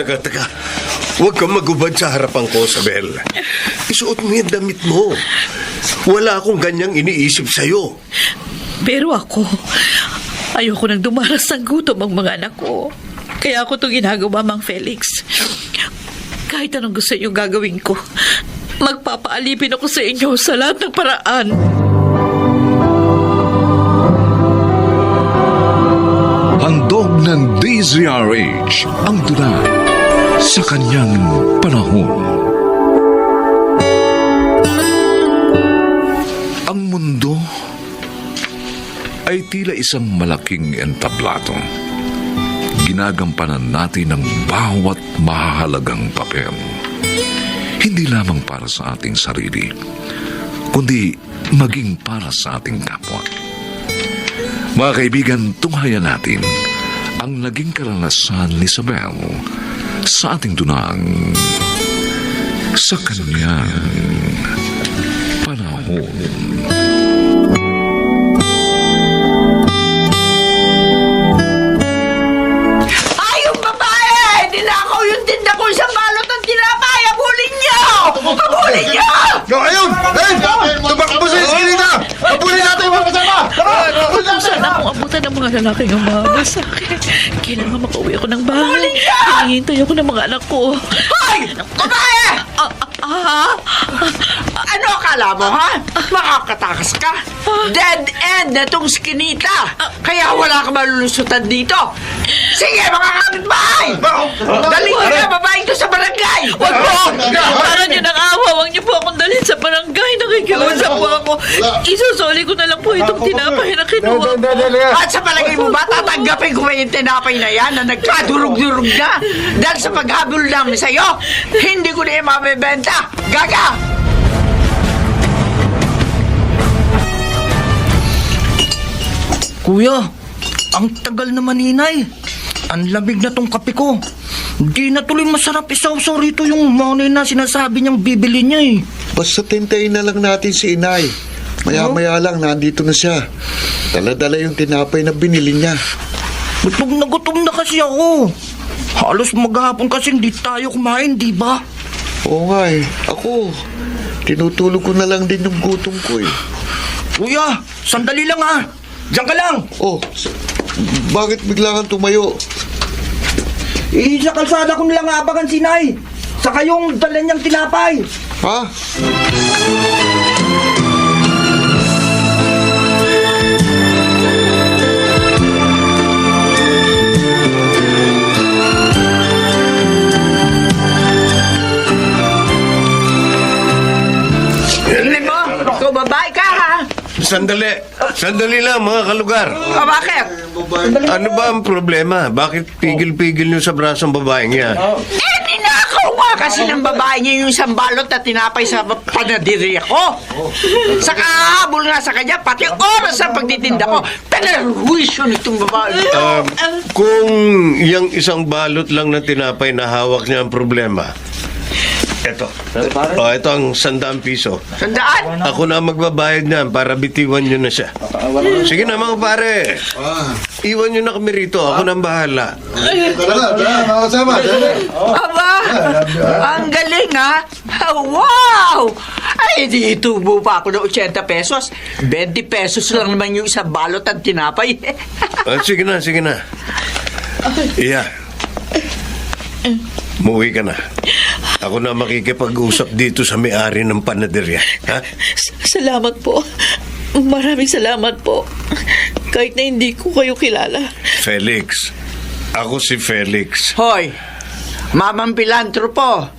Teka. Huwag kang magubad sa harapan ko, Sabel. Isuot mo yung damit mo. Wala akong ganyang iniisip sa'yo. Pero ako, ayoko nang dumaras ng gutom ang mga anak ko. Kaya ako itong ginagawa, Mang Felix. Kahit anong gusto niyo gagawin ko, magpapaalipin ako sa inyo sa lahat ng paraan. Handog ng DZRH ang tula sa kanyang panahon. Ang mundo ay tila isang malaking entablado. Ginagampanan natin ng bawat mahalagang papel. Hindi lamang para sa ating sarili, kundi maging para sa ating kapwa. Mga kaibigan, tunghayan natin ang naging karanasan ni Isabel sa ating dunang sa kanyang panahon. Yung babae! Dinakaw yung tinda ko isang balot ng tinapay! Abulin niyo! Abulin niyo! Ayun! Tumakbo sa eskinita! Abulin natin yung mga kasama! Sana akong abutan ng mga lalaking umama sa akin. Kailangan makauwi ako ng bahay. Hinihintay ako ng mga anak ko. Hoy! Babae! Ano akala mo, ha? Makakatakas ka? Dead end na tong skinita. Kaya wala ka malulusutan dito. Sige, mga kapitbahay! Dali ko na babae ito sa barangay! Wag po! Para niyo ng awa, huwag niyo po akong dalhin sa barangay. Nakikiusap po ako. Isusuli ko na lang po itong tinapay na kinuha ko. At sa palagay mo ba, tatanggapin ko ba yung tinapay na yan na nagkadurog-durog na? Dahil sa paghabol namin sa'yo, hindi ko na yung mabibenta. Gaga! Kuya, ang tagal naman inay. Ang lamig na tong kape ko. Hindi na tuloy masarap isawsaw rito yung money na sinasabi niyang bibili niya eh. Basta tintayin na lang natin si inay. Maya-maya lang, nandito na siya. Dala-dala yung tinapay na binili niya. Gutom na kasi ako. Halos maghapon kasi hindi tayo kumain, di ba? Oo nga eh. Ako, tinutulog ko na lang din yung gutom ko eh. Kuya, sandali lang ha. Diyan ka lang. Oh, bakit bigla kang tumayo? Sa kalsada ko nilang abangan si Nay. Saka yung dala niyang tinapay. Ha? Tingnan mo, ikaw babae ka, ha? Sandali lang, mga kalugar. O bakit? Ano ba ang problema? Bakit pigil-pigil niyo sa brasong babaeng yan? Ninakaw nga kasi ng babae niya yung isang balot na tinapay sa panaderia ko. Saka habol nga sa kanya, pati oras sa pagtitinda ko. Penerwisyo nitong babae. Kung yung isang balot lang na tinapay na hawak niya ang problema, ito ang 100 piso. Sandaan? Ako na magbabayad niyan para bitiwan niyo na siya. Sige na mga pare. Iwan niyo na kami rito. Ako nang bahala. Aba, ang galing, ha? Wow! Ay, di itubo pa ako ng 80 pesos. 20 pesos lang naman yung isang balot ng tinapay. Sige na. Iya. Muwi ka na. Ako na makikipag-usap dito sa may-ari ng panaderya. Ha? Salamat po. Maraming salamat po. Kahit na hindi ko kayo kilala. Felix. Ako si Felix. Hoy, mamang pilantropo.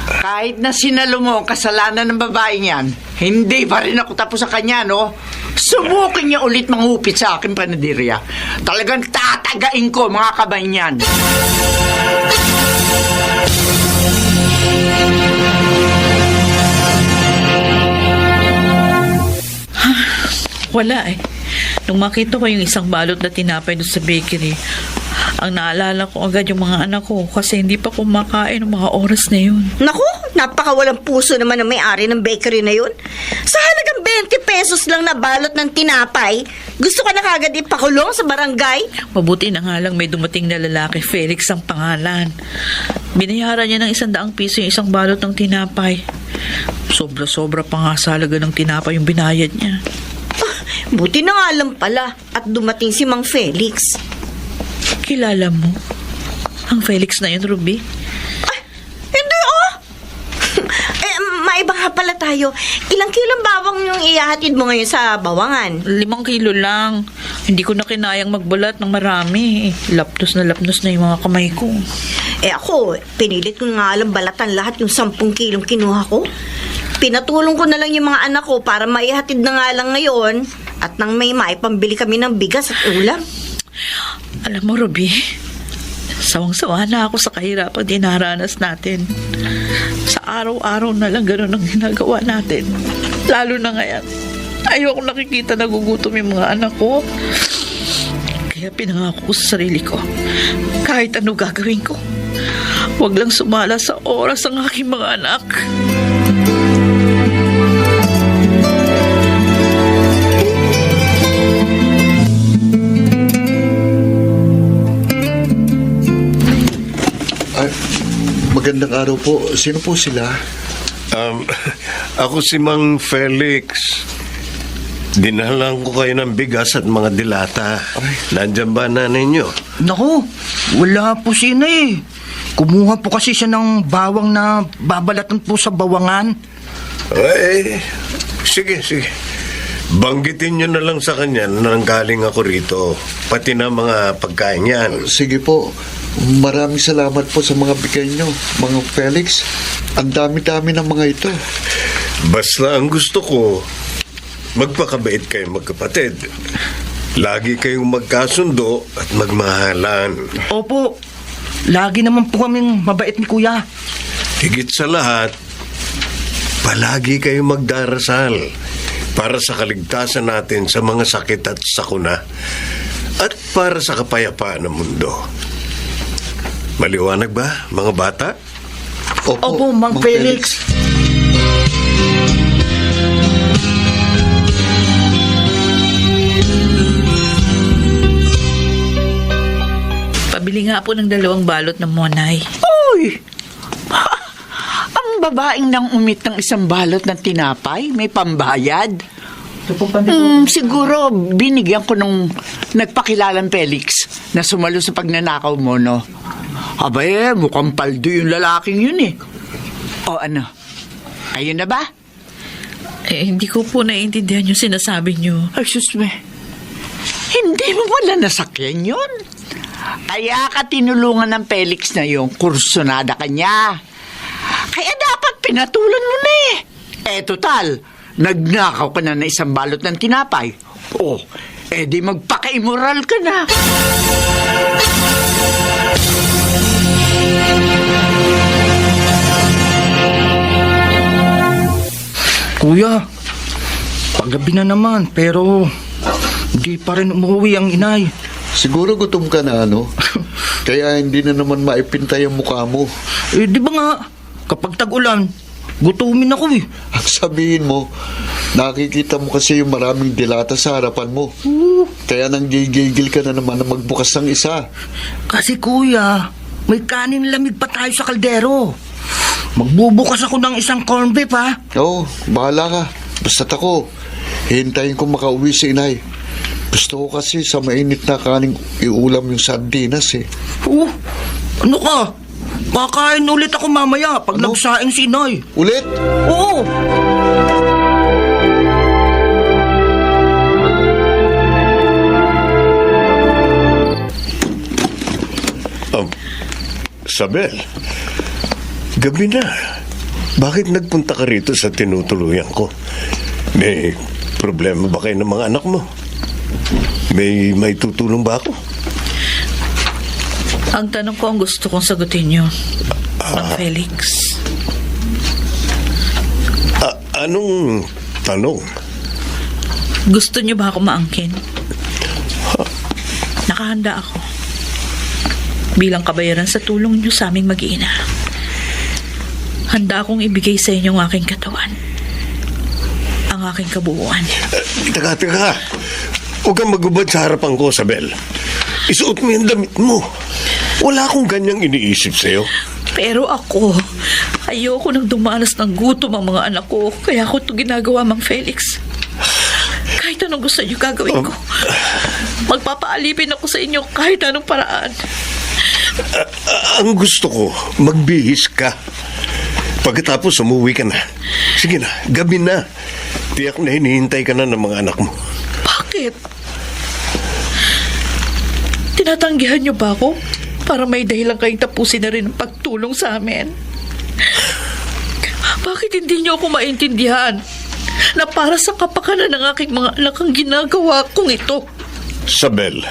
Kahit na sinalo mo ang kasalanan ng babaeng yan, hindi pa rin ako tapos sa kanya, no? Subukin niya ulit manghupit sa akin panaderya. Talagang tatagain ko, mga kabayan. Wala eh. Nung makita ko yung isang balot na tinapay doon sa bakery, Ang naalala ko agad yung mga anak ko kasi hindi pa kumakain ng mga oras na yun. Naku, napakawalang puso naman ng may-ari ng bakery na yun. Sa halagang 20 pesos lang na balot ng tinapay, gusto ka na kagad ipakulong sa barangay? Mabuti na nga lang may dumating na lalaki, Felix ang pangalan. Binayaran niya ng 100 piso yung isang balot ng tinapay. Sobra-sobra pa nga sa halaga ng tinapay yung binayad niya. Buti na nga lang pala at dumating si Mang Felix. Kilala mo ang Felix na yun, Ruby? Hindi maiba nga pala tayo. Ilang kilong bawang yung ihahatid mo ngayon sa bawangan? 5 kilo lang. Hindi ko na kinayang magbalat ng marami. Lapnos na yung mga kamay ko. Ako, pinilit ko nga alam balatan lahat yung 10 kilong kinuha ko. Pinatulong ko na lang yung mga anak ko para maihatid na nga lang ngayon at nang may maipambili kami ng bigas at ulam. Alam mo, Ruby, sawang-sawa na ako sa kahirapang dinaranas natin. Sa araw-araw na lang ganun ang ginagawa natin. Lalo na ngayon. Ayoko nakikita nagugutom yung mga anak ko. Kaya pinangako ko sa sarili ko, kahit ano gagawin ko, huwag lang sumala sa oras ang aking mga anak. Magandang araw po. Sino po sila? Ako si Mang Felix. Dinahalan ko kayo ng bigas at mga dilata. Nandyan ba nanay niyo? Naku, wala po si inay. Kumuha po kasi siya ng bawang na babalatan po sa bawangan. Sige. Banggitin niyo na lang sa kanya na nanggaling ako rito. Pati na mga pagkain yan. Sige po. Maraming salamat po sa mga bigay nyo, mga Felix. Ang dami-dami ng mga ito. Basta ang gusto ko, magpakabait kayo magkapatid. Lagi kayong magkasundo at magmahalan. Opo, lagi naman po kaming mabait ni Kuya. Higit sa lahat, palagi kayong magdarasal para sa kaligtasan natin sa mga sakit at sakuna at para sa kapayapaan ng mundo. Maliwanag ba, mga bata? Opo, Mang Felix. Pabili nga po ng 2 balot ng monay. Uy! Ang babaeng nang umit ng 1 balot ng tinapay, may pambayad. Siguro binigyan ko nung nagpakilalang Felix na sumalo sa pagnanakaw mo, no? Abay, mukhang paldo yung lalaking yun eh. O ano? Ayun na ba? Hindi ko po naiintindihan yung sinasabi niyo. Ay, sus me. Hindi mo wala nasakyan yun. Kaya ka tinulungan ng Felix na yung kursunada kanya. Kaya dapat pinatulan mo na eh. Total, nagnakaw ka na 1 balot ng tinapay. Di magpaka-immoral ka na. Kuya, paggabi na naman, pero hindi pa rin umuwi ang inay. Siguro gutom ka na, ano? Kaya hindi na naman maipintay ang mukha mo. Di ba nga, kapag tag-ulan, gutumin ako eh. Ang sabihin mo, nakikita mo kasi yung maraming dilata sa harapan mo. Kaya nang gigigil ka na naman na magbukas ng isa. Kasi kuya, may kanin lamig pa tayo sa kaldero. Magbubukas ako ng 1 corn beef ha. Oo, bahala ka. Basta't ako, hintayin ko makauwi si inay. Gusto ko kasi sa mainit na kaning iulam yung sardinas eh. Ano ka? Kakain ulit ako mamaya pag nagsaing si inay. Ulit? Oo. Sabel, gabi na. Bakit nagpunta ka rito sa tinutuluyan ko? May problema ba kayo ng mga anak mo? May tutulong ba ako? Ang tanong ko ang gusto kong sagutin niyo, Mang Felix. Anong tanong? Gusto niyo ba ako maangkin? Nakahanda ako. bilang kabayaran sa tulong niyo sa aming mag-iina. Handa akong ibigay sa inyo ang aking katawan, ang aking kabuuan. Teka. Huwag kang magubad sa harapan ko, Isabel. Isuot mo yung damit mo. Wala akong ganyang iniisip sa'yo. Pero ako, ayoko nang dumanas ng gutom ang mga anak ko, kaya ako ito ginagawa, Mang Felix. Kahit anong gusto niyo gagawin ko. Magpapaalipin ako sa inyo kahit anong paraan. Ang gusto ko, magbihis ka. Pagkatapos, umuwi ka na. Sige na, gabi na. Tiyak na hinihintay ka na ng mga anak mo. Bakit? Tinatanggihan niyo ba ako? Para may dahilan kayong tapusin na rin ang pagtulong sa amin. Bakit hindi niyo ako maintindihan na para sa kapakanan ng aking mga anak ang ginagawa kong ito? Isabel,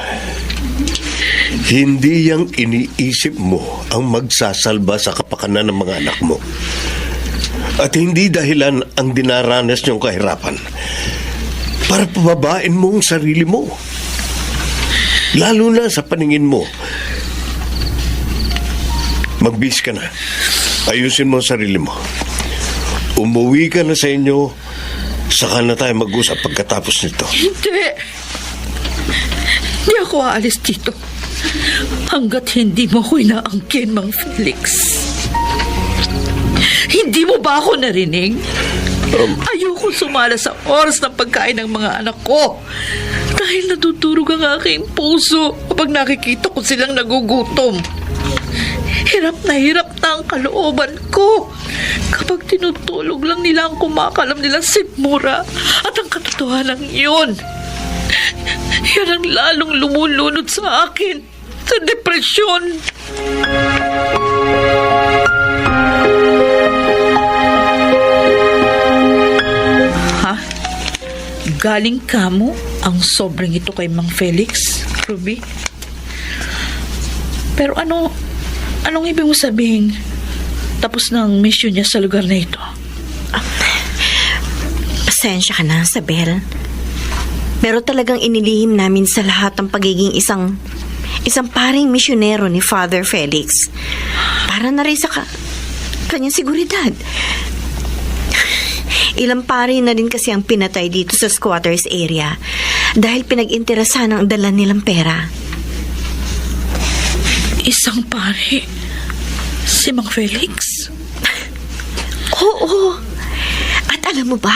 hindi yang iniisip mo ang magsasalba sa kapakanan ng mga anak mo. At hindi dahilan ang dinaranas niyong kahirapan para pababain mo ang sarili mo. Lalo na sa paningin mo. Magbis ka na. Ayusin mo ang sarili mo. Umuwi ka na sa inyo, saka na tayo mag-usap pagkatapos nito. Hindi. Hindi ako aalis dito hanggat hindi mo ko inaangkin, Mang Felix. Hindi mo ba ako narinig? Ayoko sumala sa oras ng pagkain ng mga anak ko dahil natutulog ang aking puso kapag nakikita ko silang nagugutom. Hirap na ang kalooban ko kapag tinutulog lang nila ang kumakalam nilang sigmura at ang katotohanan yun. Yan ang lalong lumulunod sa akin sa depresyon. Ha? Galing ka mo ang sobrang ito kay Mang Felix, Ruby? Pero anong ibig mo sabihin tapos na ang mission niya sa lugar na ito? Pasensya ka na, Isabel. Pero talagang inilihim namin sa lahat ang pagiging isang paring misyonero ni Father Felix. Para na rin sa kanyang seguridad. Ilang pari na din kasi ang pinatay dito sa squatters area dahil pinag-interesan ang dala nilang pera. Isang pare? Si Mang Felix? Oo. At alam mo ba,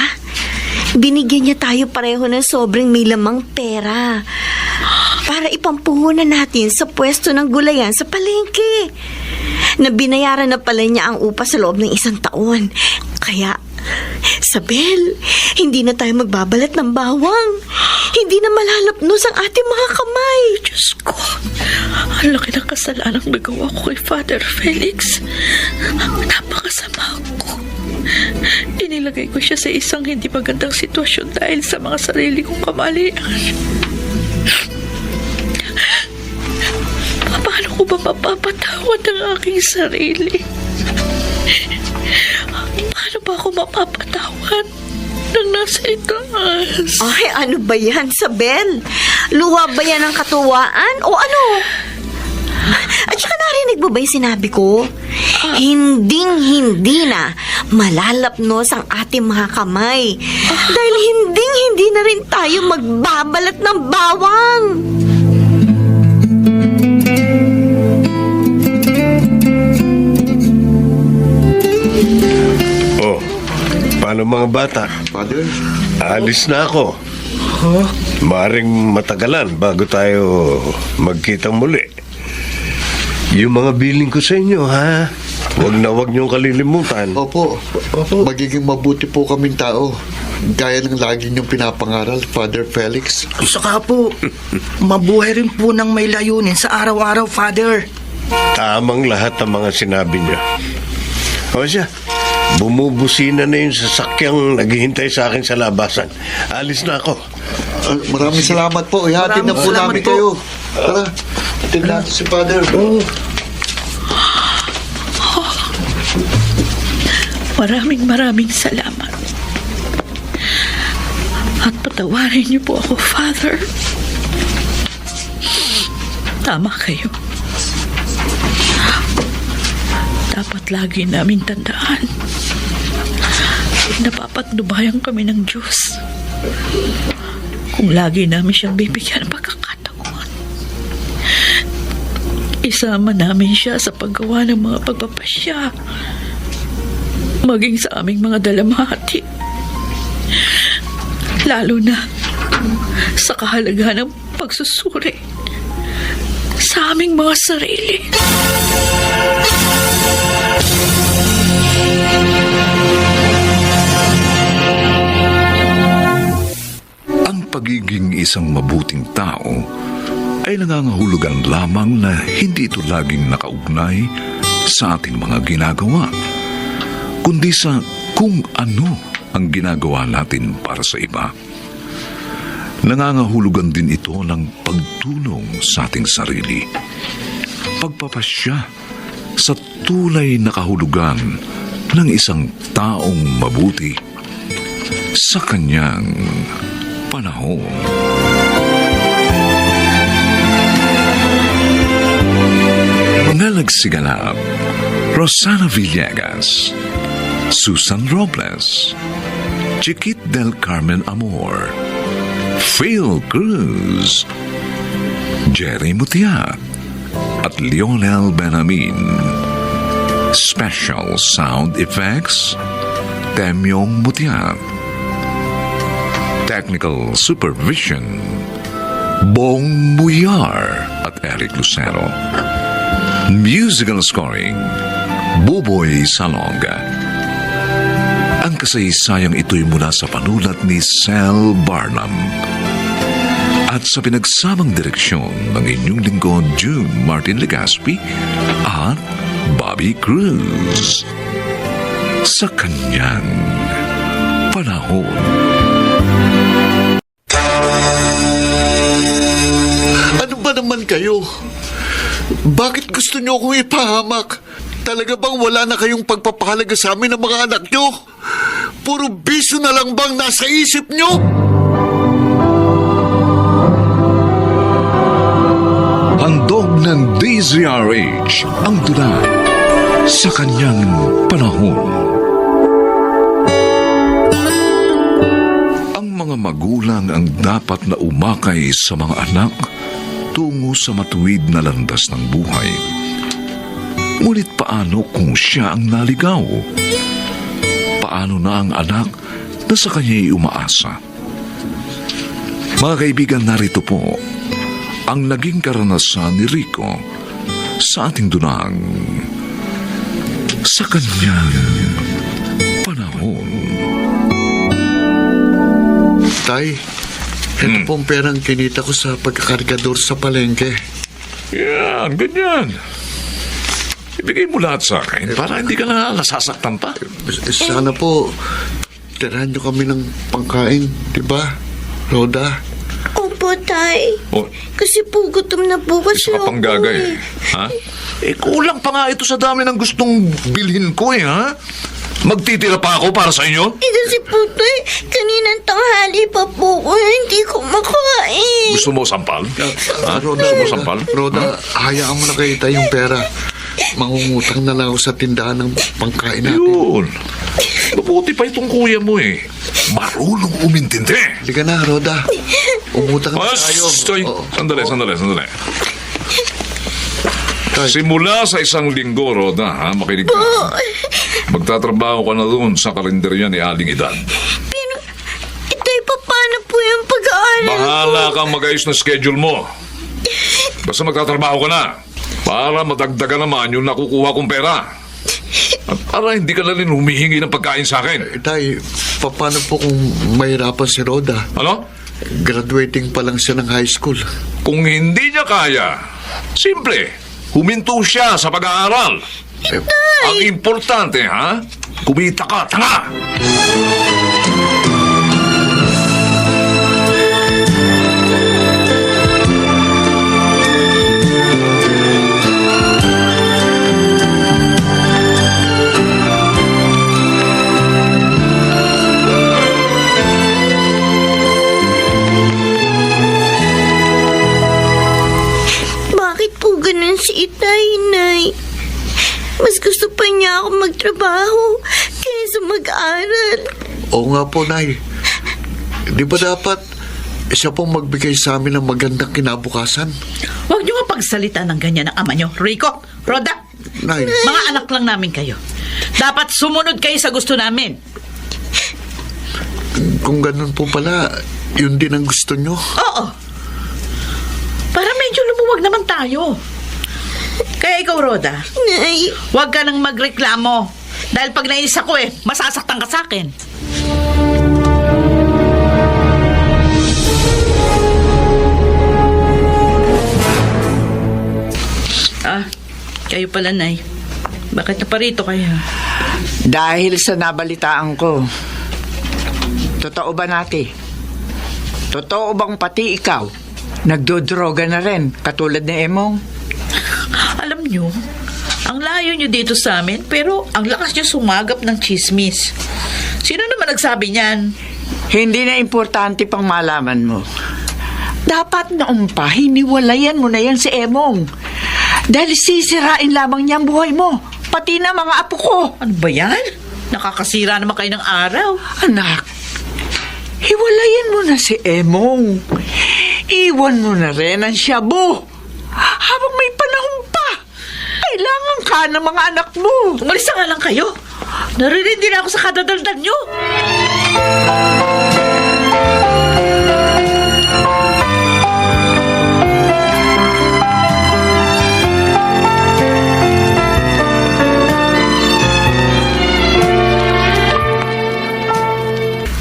binigyan niya tayo pareho ng sobrang may lamang pera para ipampuhunan natin sa pwesto ng gulayan sa palengke. Na binayaran na pala niya ang upa sa loob ng 1 taon. Kaya, Isabel, hindi na tayo magbabalat ng bawang. Hindi na malalapnos ang ating mga kamay. Diyos ko, ang laki ng kasalanang nagawa ko kay Father Felix. Napakasama ko. Inilagay ko siya sa isang hindi magandang sitwasyon dahil sa mga sarili kong kamalian. Paano ko ba mapapatawad ang aking sarili? Paano ba ako mapapatawad nang nasa itaas? Ay, ano ba yan, Isabel? Luha ba yan ng katuwaan? O ano? At saka narinig mo ba yung sinabi ko? Hinding-hindi na malalapnos ang ating mga kamay. Dahil hinding-hindi na rin tayo magbabalat ng bawang. Oh, paano mga bata? Father? Alis na ako. Maaring matagalan bago tayo magkitang muli. Yung mga billing ko sa inyo, ha? Huwag niyong kalilimutan. Opo. Magiging mabuti po kaming tao. Gaya ng lagi niyong pinapangaral, Father Felix. Saka po, mabuhay rin po ng may layunin sa araw-araw, Father. Tamang lahat ng mga sinabi niyo. O siya, bumubusina na yung sasakyang naghihintay sa akin sa labasan. Alis na ako. Maraming salamat po. Ihatid na po Maraming namin salamat po. kayo. Tara, hatid natin si Father. Maraming salamat. At patawarin niyo po ako, Father. Tama kayo. dapat lagi namin tandaan. Napapatnubayan kami ng Diyos. Kung lagi namin siyang bibigyan ng pagkakataon. Isama namin siya sa paggawa ng mga pagpapasya. Maging sa aming mga dalamhati. Lalo na sa kahalagahan ng pagsusuri sa aming mga sarili. Ang pagiging isang mabuting tao ay nangangahulugan lamang na hindi ito laging nakaugnay sa ating mga ginagawa, kundi sa kung ano ang ginagawa natin para sa iba. Nangangahulugan din ito ng pagtulong sa ating sarili, pagpapasya sa tunay na kahulugan ng isang taong mabuti sa kanyang panahon. Mga nagsiganap: Rosana Villegas, Susan Robles, Chiquit del Carmen Amor, Phil Cruz, Jerry Mutiat, at Lionel Benamin. Special sound effects, Temyong Mutiat. Technical supervision, Bong Muyar at Eric Lucero. Musical scoring, Buboy Salonga. Ang kasaysayang ito'y mula sa panulat ni Sel Barnum at sa pinagsamang direksyon ng inyong lingkod June Martin Legaspi at Bobby Cruz. Sa kanyang panahon. Ano ba naman kayo? Bakit gusto niyo akong ipahamak? Talaga bang wala na kayong pagpapahalaga sa amin ng mga anak niyo? Puro bisyo na lang bang nasa isip niyo? Handog ng DZRH ang tula sa kanyang panahon. Ang mga magulang ang dapat na umakay sa mga anak tungo sa matuwid na landas ng buhay. Ngunit paano kung siya ang naligaw? Paano na ang anak na sa kanya'y umaasa? Mga kaibigan, narito po ang naging karanasan ni Rico sa ating dunang sa kanyang panahon. Tay, ito pong perang kinita ko sa pagkakargador sa palengke. Yan, ganyan. Ibigay mo lahat sa akin para hindi ka na nasasaktan pa. Sana po, tirahan niyo kami ng pangkain, di ba, Roda? Opo, Tay. Oh, Kasi po gutom na po kasi isa ka pang ako gagay. eh. Ha? Kulang pa nga ito sa dami ng gustong bilhin ko ha? Magtitira pa ako para sa inyo? Kasi po, Tay, kaninang tanghali pa po ko, hindi ko makain. Gusto mo sampal? Ha? Roda, Gusto mo sampal? Roda, hayaan mo na kayo tayo yung pera. Mangungutang na lang ako sa tindahan ng pangkain natin. Yun. Mabuti pa itong kuya mo Marunong umintindi. Halika na, Roda. Umutang na tayo. Stoy. Oo. Sandali. Tay, Simula sa isang linggo, Roda, makinig ka. Magtatrabaho ka na doon sa kalendarya ni Aling Edad. Pero, Tay, paano po yung pag-aaral Bahala kang mag-ayos ng schedule mo. Basta magtatrabaho ka na. Para madagdagan naman yung nakukuha kong pera. At para hindi ka na rin humihingi ng pagkain sa akin. Tay, paano po kung mahirapan si Roda? Ano? Graduating pa lang siya ng high school. Kung hindi niya kaya, simple, huminto siya sa pag-aaral. Ang importante, kumita ka, tanga! Bakit po ganun si Itay, Nay? Mas gusto pa niya ako magtrabaho kaysa mag-aral. Oo nga po, Nay. Di ba dapat siya pong magbigay sa amin ng magandang kinabukasan? Huwag niyo nga pagsalita ng ganyan ng ama niyo. Rico, Rhoda, Nay, mga anak lang namin kayo. Dapat sumunod kayo sa gusto namin. kung ganun po pala, yun din ang gusto nyo. Oo. Para medyo lumuwag naman tayo. Kaya ikaw, Rhoda, Nay, huwag ka nang magreklamo. Dahil pag nainis ako masasaktan ka sa akin. Kayo pala, Nay. Bakit naparito kayo? Dahil sa nabalitaan ko, totoo ba nati? Totoo bang pati ikaw, nagdodroga na rin, katulad ni Emong? Alam nyo, ang layo nyo dito sa amin, pero ang lakas nyo sumagap ng chismis. Sino naman nagsabi niyan? Hindi na importante pang malaman mo. Dapat noon pa, hiniwalayan mo na yan si Emong. Dahil sisirain lamang niya ang buhay mo, pati na mga apo ko. Ano ba yan? Nakakasira naman kayo ng araw. Anak, hiwalayan mo na si Emong. Iwan mo na rin ang shabu. Habang may panahon pa, kailangan ka ng mga anak mo. Umalis na nga lang kayo. Narinig din ako sa kadadaldal nyo.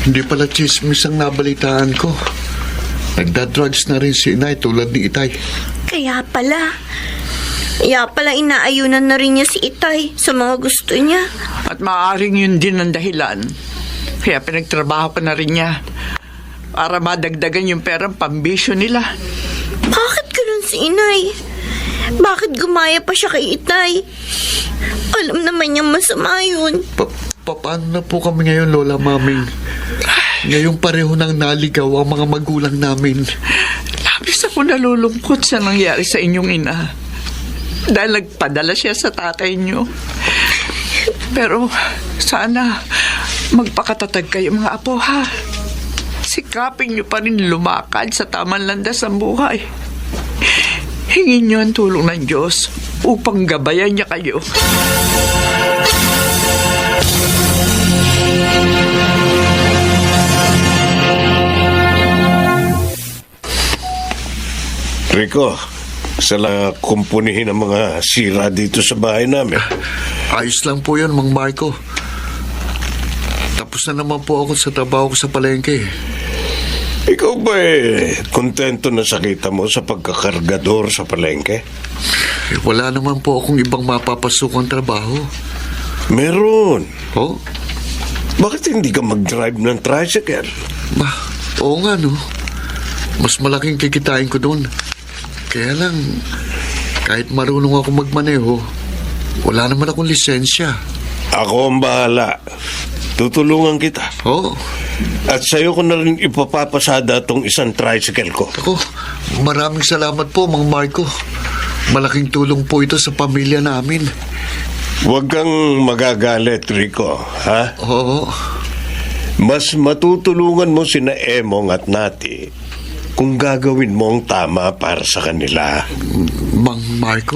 Hindi pala chismis ang nabalitaan ko. Nagda-drugs na rin si Inay tulad ni Itay. kaya pala inaayunan na rin niya si Itay sa mga gusto niya. At maaaring yun din ang dahilan. Kaya pinagtrabaho pa na rin niya para madagdagan yung perang pambisyo nila. Bakit ganun si Inay? Bakit gumaya pa siya kay Itay? Alam naman niyang masama yun. Paano na po kami ngayon, Lola Maming? Ngayong pareho nang naligaw ang mga magulang namin. Labis ako nalulungkot sa nangyari sa inyong ina. Dahil nagpadala siya sa tatay niyo. Pero sana magpakatatag kayo mga apo, ha? Sikapin niyo pa rin lumakad sa tamang landas ang buhay. Hingin niyo ang tulong ng Diyos upang gabayan niya kayo. Rico, sala kumpunihin ang mga sira dito sa bahay namin. Ayos lang po yun, Mang Marco. Tapos na naman po ako sa trabaho ko sa palengke. Ikaw ba kontento na sa kita mo sa pagkakargador sa palengke? Wala naman po akong ibang mapapasukang trabaho. Meron. Oh? Bakit hindi ka mag-drive ng tricycle? Oo nga, no? Mas malaking kikitain ko doon. Kaya lang, kahit marunong ako magmaneho, wala naman akong lisensya. Ako ang bahala. Tutulungan kita. Oo. At sa'yo ko na rin ipapapasada tong isang tricycle ko. Ako, maraming salamat po, Mang Marco. Malaking tulong po ito sa pamilya namin. Huwag kang magagalit, Rico, ha? Oo. Mas matutulungan mo sina Emong at Nati kung gagawin mo ang tama para sa kanila. Mang Marco?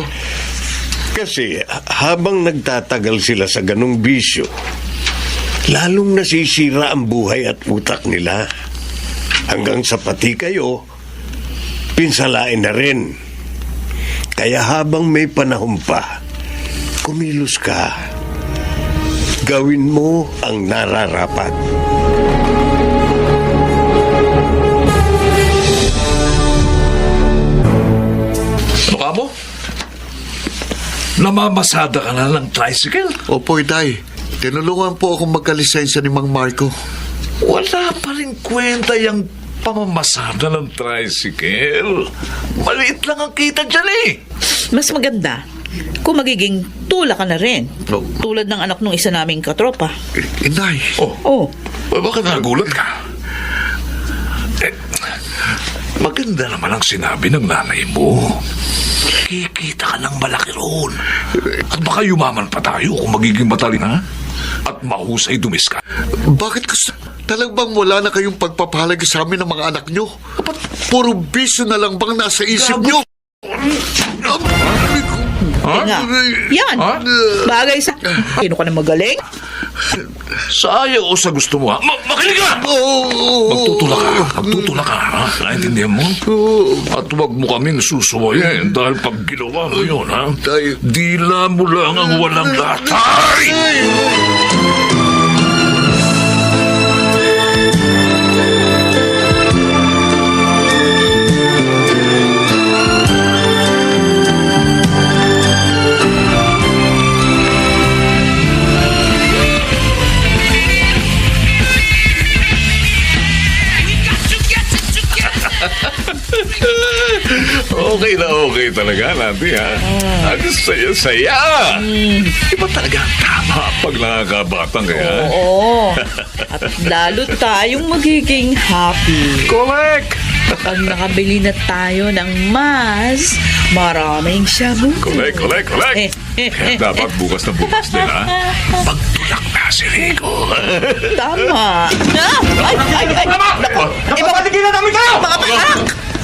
Kasi habang nagtatagal sila sa ganong bisyo, lalong nasisira ang buhay at utak nila. Hanggang sa pati kayo, pinsalain na rin. Kaya habang may panahon pa, kumilos ka. Gawin mo ang nararapat. Ano ka mo? Namamasada ka na ng tricycle? Opo, Itay. Tinulungan po akong magkalisensya ni Mang Marco. Wala pa rin kwenta yung pamamasada ng tricycle. Maliit lang ang kita dyan Mas maganda kung magiging tula ka na rin. Oh. Tulad ng anak nung isa naming katropa. Inay. Oh, Bakit nagulat ka? Maganda naman ang sinabi ng nanay mo. Kikita ka ng malaki roon. At baka yumaman pa tayo kung magiging matalin, ha? At mahusay dumiska. Bakit gusto? Talagang wala na kayong pagpapahalaga sa amin ng mga anak nyo? Puro bisyo na lang bang nasa isip nyo? Nga. Yan. Ha? Bagay sa... Sino ka na magaling? Sa ayaw o sa gusto mo, ha? Makinig ka! Magtutulak ka, ha? Naintindihan mo? At huwag mo kaming susuwayin dahil pag ginawa mo yun, ha? Dila mo lang ang walang latay! Okay na okay talaga natin, ha? Ang saya-saya! Iba talaga ang tama pag nakakabatang kaya. Oo. At lalo tayong magiging happy. Correct! Pag nakabili na tayo ng mas maraming shabu. Correct! Dapat bukas na bukas din, ha? Pagtulak na si Rico. Tama. Ay! Naku! Napapatigilan namin kayo! Mga patak!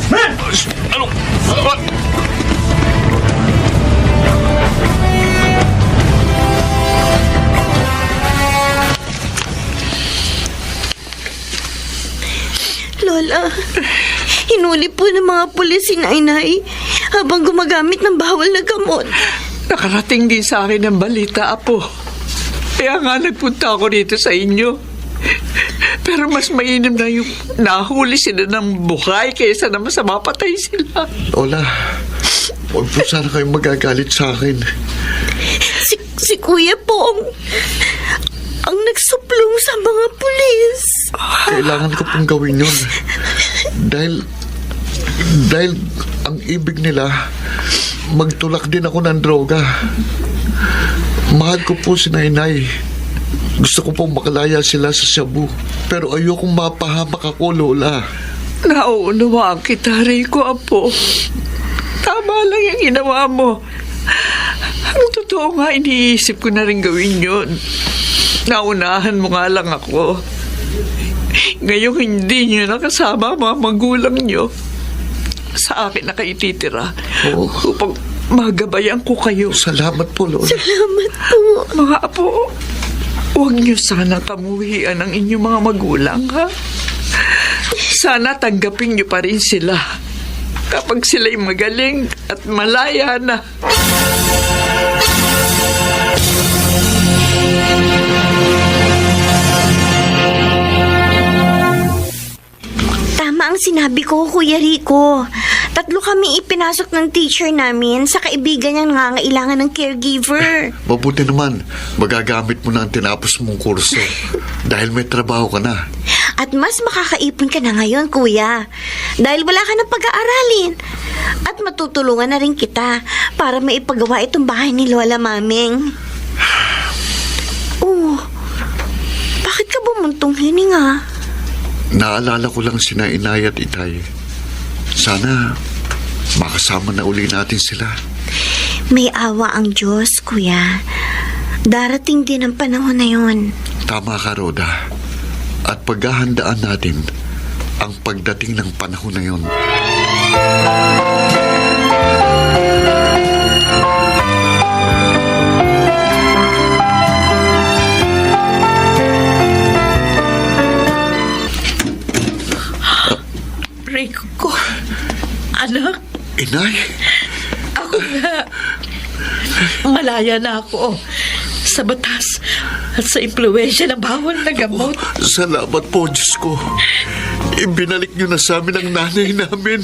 Ano? Lola, hinuli po ng mga pulis si Nainay habang gumagamit ng bawal na gamot. Nakarating din sa akin ang balita, Apo. Kaya nga nagpunta ako dito sa inyo. Pero mas mainam na yung nahuli sila ng buhay kaysa naman sa mapatay sila. Lola, huwag po sana kayong magagalit sa akin. Si Kuya po ang nagsuplong sa mga pulis. Kailangan ko pong gawin yun. Dahil ang ibig nila, magtulak din ako ng droga. Mahal ko po si Nainay. Gusto ko pong makalaya sila sa shabu. Pero ayokong mapahamak ako, Lola. Nauunawaan kita, Rico, Apo. Tama lang yung ginawa mo. Ang totoo nga, iniisip ko na rin gawin yun. Naunahan mo nga lang ako. Ngayon hindi nyo nakasama ang mga magulang nyo. Sa akin na kayo titira. Oo. Upang magabayan ko kayo. Salamat po, Lola. Salamat po. Mga apo, huwag niyo sana kamuhian ang inyong mga magulang, ha? Sana tanggapin niyo pa rin sila kapag sila'y magaling at malaya na. Tama ang sinabi ko, Kuya Rico. 3 kami ipinasok ng teacher namin sa kaibigan niyang nangangailangan ng caregiver. Mabuti naman, magagamit mo na ang tinapos mong kurso. Dahil may trabaho ka na. At mas makakaipon ka na ngayon, Kuya. Dahil wala ka ng pag-aaralin. At matutulungan na rin kita para maipagawa itong bahay ni Lola Maming. Oh, bakit ka bumuntong hininga? Naalala ko lang sina Inay at Itay. Sana makasama na uli natin sila. May awa ang Diyos, Kuya. Darating din ang panahon na yun. Tama ka, Roda. At paghahandaan natin ang pagdating ng panahon na yun. Rico, anak, Inay? ako nga. Malaya na ako sa batas at sa impluwensya ng bawal na gamot. Salamat po, Diyos ko. Ibinalik niyo na sa amin ang nanay namin.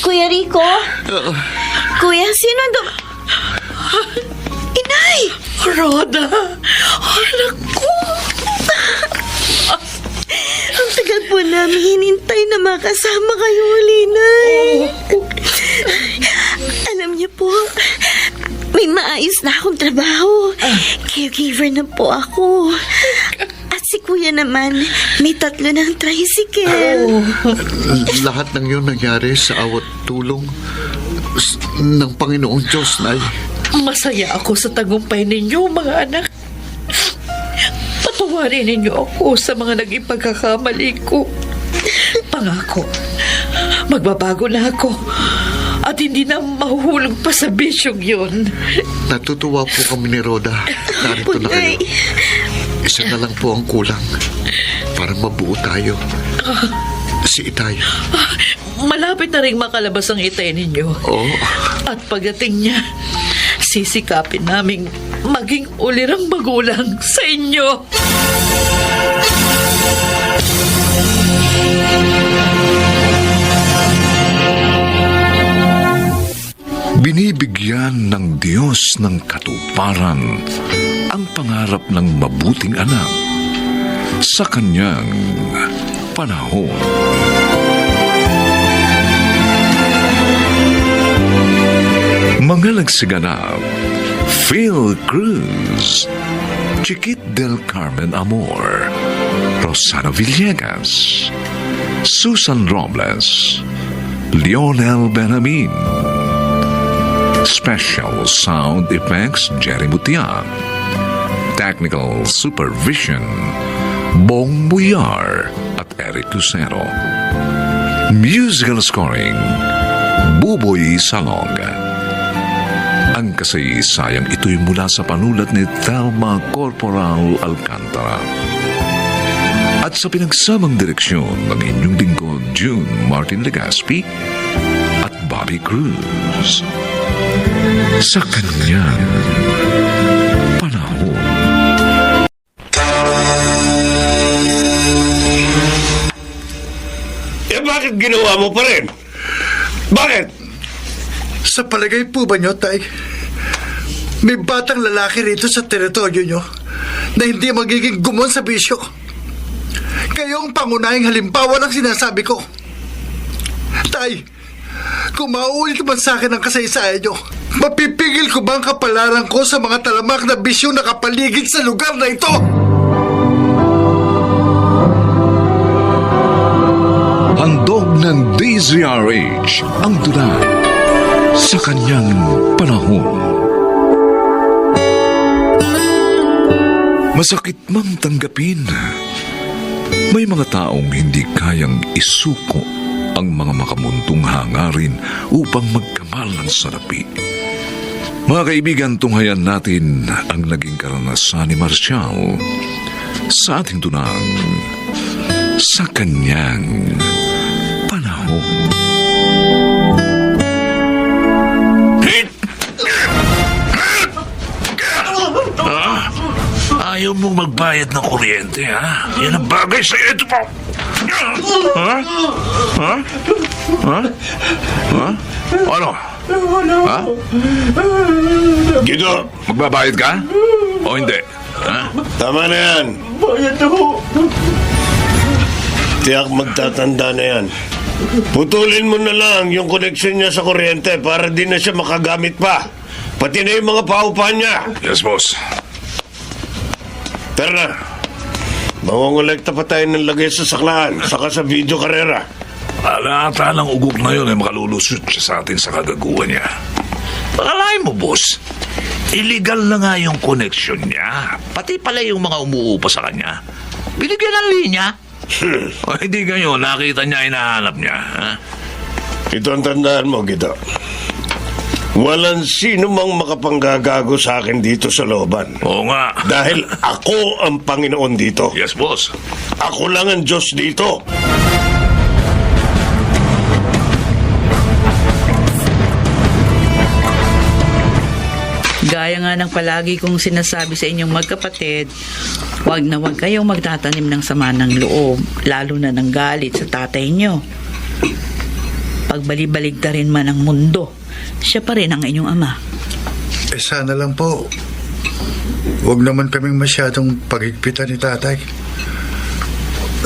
Kuya Rico? Kuya, sino Inay! Rhoda, anak ko. Ang tagal po namin hinintay na makasama kayo uli, Nay. Alam niyo po, may maayos na akong trabaho. Caregiver na po ako. At si Kuya naman, may 3 ng tricycle. Lahat ng yun nangyari sa awat tulong ng Panginoong Diyos, Nay. Masaya ako sa tagumpay ninyo, mga anak. Patawarin ninyo ako sa mga naging pagkakamali ko. Pangako, magbabago na ako at hindi na mahuhulog pa sa bisyong yun. Natutuwa po kami ni Rhoda. Narito na kayo. Isa na lang po ang kulang para mabuo tayo. Si Itay. Malapit na rin makalabas ang itay ninyo. Oo. At pagdating niya, sisikapin naming maging ulirang magulang sa inyo. Binibigyan ng Diyos ng katuparan ang pangarap ng mabuting anak sa kanyang panahon. Mga nagsiganap, Phil Cruz, Chiquit del Carmen Amor, Rosana Villegas, Susan Robles, Lionel Benjamin, Special Sound Effects Jerry Mutia, Technical Supervision Bong Buyar at Eric Lucero, Musical Scoring Buboy Salong. Ang kasaysayang ito'y mula sa panulat ni Thelma Corporal Alcantara at sa pinagsamang direksyon ng inyong lingkod June Martin Legaspi at Bobby Cruz. Sa kanyang panahon. Bakit ginawa mo pa rin? Bakit? Sa palagay po ba nyo, Tay? May batang lalaki rito sa teritoryo nyo na hindi magiging gumon sa bisyo. Kayo ang pangunahing halimbawa ng sinasabi ko. Tay, kung mauulit man sa akin ang kasaysayan nyo, mapipigil ko ba ang kapalaran ko sa mga talamak na bisyo na kapaligid sa lugar na ito? Handog ng DZRH ang tula sa kanyang panahon. Masakit mang tanggapin, may mga taong hindi kayang isuko ang mga makamuntong hangarin upang magkamal ng salapi. Mga kaibigan, tunghayan natin ang naging karanasan ni Marcial sa ating tunang sa kanyang panahon. Ayaw mong magbayad ng kuryente, ha? Yan ang bagay sa ito po. Ha? Ha? Ha? Ha? Ano? Ha? Gido, Magbabayad ka? O hindi? Ha? tama na yan. Tiyak magtatanda na yan. Putulin mo na lang yung koneksyon niya sa kuryente para di na siya makagamit pa. Pati na yung mga paupahan niya. Yes, boss. Tara na. Mangongolekta pa tayo ng lagay sa saklaan, saka sa video karera. Alata ng ugok na yun ay makalulusot siya sa atin sa kagaguhan niya. Pakalain mo, boss. Illegal na nga yung connection niya. Pati pala yung mga umuupa sa kanya. Binigyan ng linya. O hindi ganyan, nakita niya, hinahanap niya. Ha? Ito ang tandaan mo, Gido. Walang sino mang makapanggagago sa akin dito sa looban. Oo nga. Dahil ako ang Panginoon dito. Yes, boss. Ako lang ang Diyos dito. Gaya nga ng palagi kong sinasabi sa inyong magkapatid, huwag na huwag kayong magtatanim ng sama ng loob, lalo na ng galit sa tatay nyo. Pagbalibaligtarin man ang mundo, siya pa rin ang inyong ama. Sana lang po, huwag naman kaming masyadong paghigpitan ni tatay.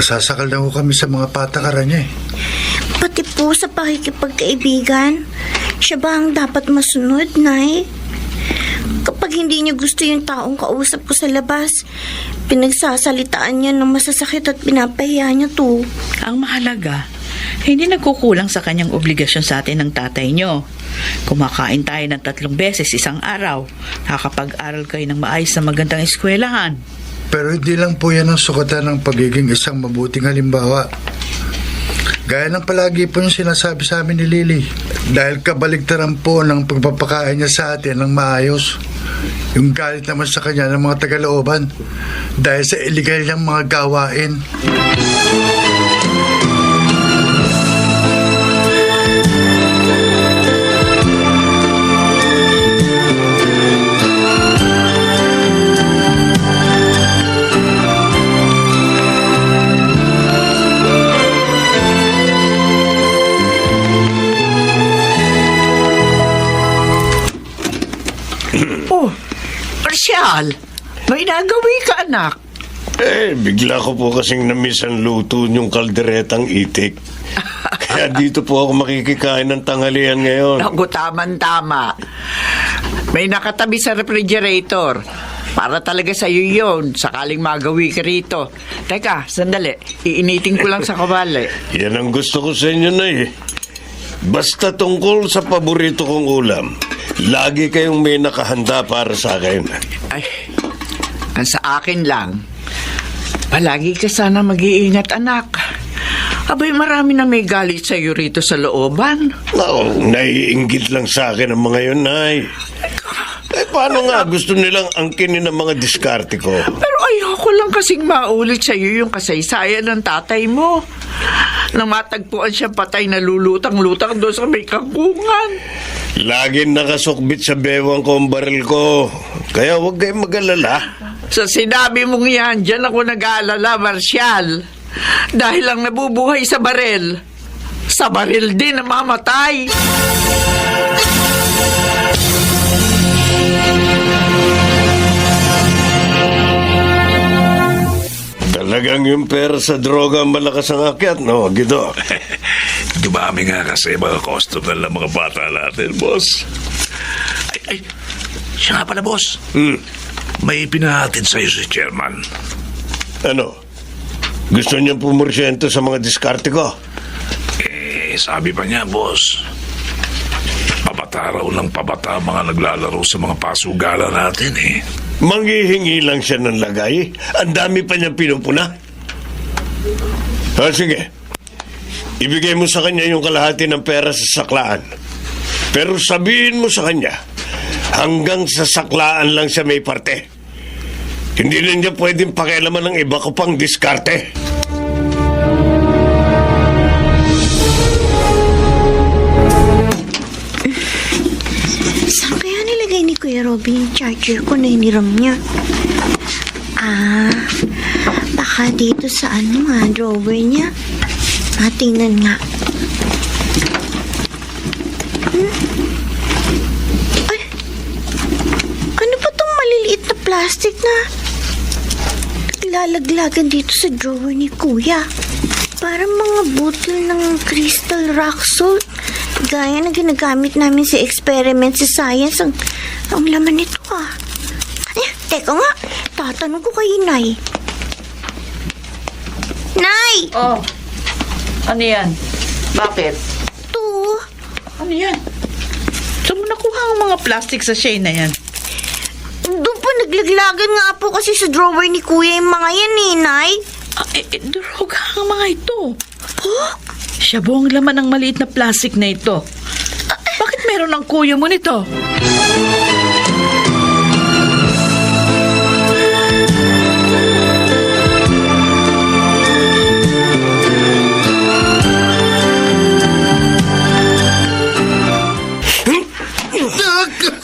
Sasakal na ho kami sa mga patakaran niya eh. Pati po sa pakikipagkaibigan, siya ba ang dapat masunod, Nay? Kapag hindi niya gusto yung taong kausap ko sa labas, pinagsasalitaan niya ng masasakit at pinapahiya niya to. Ang mahalaga, Hindi nagkukulang sa kanyang obligasyon sa atin ng tatay nyo. Kumakain tayo ng 3 beses isang araw. Nakakapag-aral kayo ng maayos na magandang eskwelahan. Pero hindi lang po yan ang sukatan ng pagiging isang mabuting halimbawa. Gaya ng palagi po yung sinasabi sa amin ni Lily. Dahil kabaligtaran po ng pagpapakain niya sa atin ng maayos. Yung galit naman sa kanya ng mga tagalooban dahil sa illegal niyang mga gawain. Oh, Marcial, may nagawi ka, anak. Bigla ko po kasing namiss ang luto niyong kalderetang itik. Kaya dito po ako makikikain ng tanghalian ngayon. Naku, tama. May nakatabi sa refrigerator. Para talaga sa'yo yun, sakaling magawi ka rito. Teka, sandali. Iinitin ko lang sa kawali. Yan ang gusto ko sa inyo na Basta tungkol sa paborito kong ulam, lagi kayong may nakahanda para sa akin. Ay, ang sa akin lang, palagi ka sana mag-iingat, anak. Abay, marami na may galit sa'yo rito sa looban. Naiinggit lang sa akin ang mga yun, Nay. Paano nga gusto nilang angkinin ang mga diskarte ko? Pero ayoko lang kasing maulit sa'yo yung kasaysayan ng tatay mo. Nang matagpuan siya patay na lulutang-lutang doon sa may kangkungan. Laging nakasukbit sa bewang ko ang baril ko. Kaya huwag kayong mag-alala. Sa sinabi mong yan, dyan ako nag-aalala, Marcial. Dahil lang nabubuhay sa baril. Sa baril din ang mamatay. Talagang yung pera sa droga ang malakas ang akyat, no, Gido? Dumami nga kasi mga customer ng mga bata natin, boss. Ay, siya nga pala, boss. May pinahatid sa'yo si chairman. Ano? Gusto niyang pumorsyento sa mga diskarte ko? Sabi pa niya, boss, pabata raw ng pabata ang mga naglalaro sa mga pasugala natin, Manghihingi lang siya ng lagay. Ang dami pa niyang pinupuna. Sige. Ibigay mo sa kanya yung kalahati ng pera sa saklaan. Pero sabihin mo sa kanya, hanggang sa saklaan lang siya may parte. Hindi na niya pwedeng pakialaman ng iba ko pang diskarte. Saan kaya nilagay ni Kuya Robby yung charger ko na hiniram niya? Baka dito sa drawer niya. Tingnan nga. Ay, ano ba tong maliliit na plastic na naglalaglagan dito sa drawer ni Kuya? Parang mga bottle ng crystal rock salt. Gaya na ginagamit namin sa experiment sa science. Ang laman nito Ay, teka nga. Tatanong ko kay Nay. Nay! Oh, ano yan? Bakit? Ito. Ano yan? Saan mo nakuha ang mga plastic sachet na yan? Doon po naglaglagan nga po kasi sa drawer ni Kuya yung mga yan Nay. Droga ang mga ito. Siya buong laman ng maliit na plastic na ito. Bakit meron ang kuya mo nito?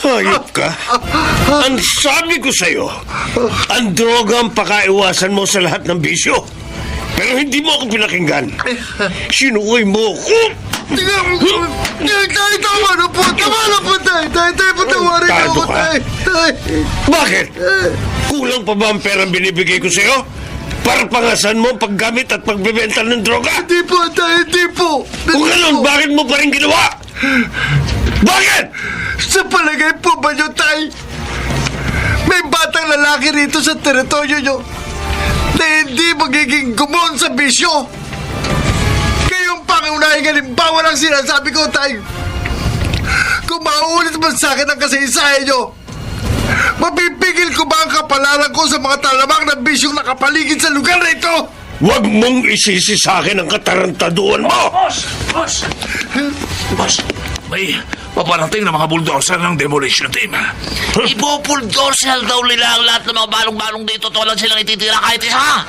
Hayop ka? Ang sabi ko sa'yo, ang droga ang pakaiwasan mo sa lahat ng bisyo. Pero hindi mo ako pinakinggan. Sinuoy mo ako. Tay, tama na po. Tama na po, tay. Tay, patawarin Tardo ako, ka? tay. Tay. Bakit? Kulang pa ba ang perang binibigay ko sa'yo? Para pangasan mo ang paggamit at pagbebenta ng droga? Hindi po, tay. Hindi po. Kung ganun, bakit mo pa rin ginawa? Bakit? Sa palagay po ba nyo, tay? May batang lalaki rito sa teritoryo nyo na hindi magiging gumon sa bisyo. Kayong pangunahing halimbawa ng sinasabi ko, Tay. Kung mauulit man sa akin ang kasaysayan nyo, mapipigil ko ba ang kapalaran ko sa mga talamang na bisyong nakapaligid sa lugar na ito? Huwag mong isisi sa akin ang katarantaduan mo! Boss! Boss! Boss! May paparating na mga bulldozer ng demolition team. Ipo-bulldozer daw nila ang lahat ng mga balong-balong dito. Walang silang ititira kahit isa.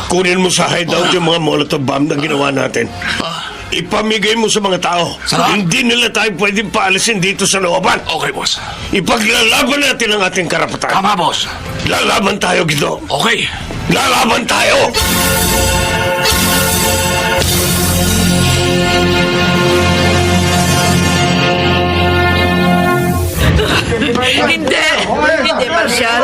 Kunin mo sa hideout yung mga molotov bomb na ginawa natin. Ipamigay mo sa mga tao. Hindi nila tayo pwedeng paalisin dito sa looban. Okay, boss. Ipaglalaban natin ang ating karapatan. Tama, boss. Lalaban tayo, Guido. Okay. Lalaban tayo! Hindi! Hindi, Marshal.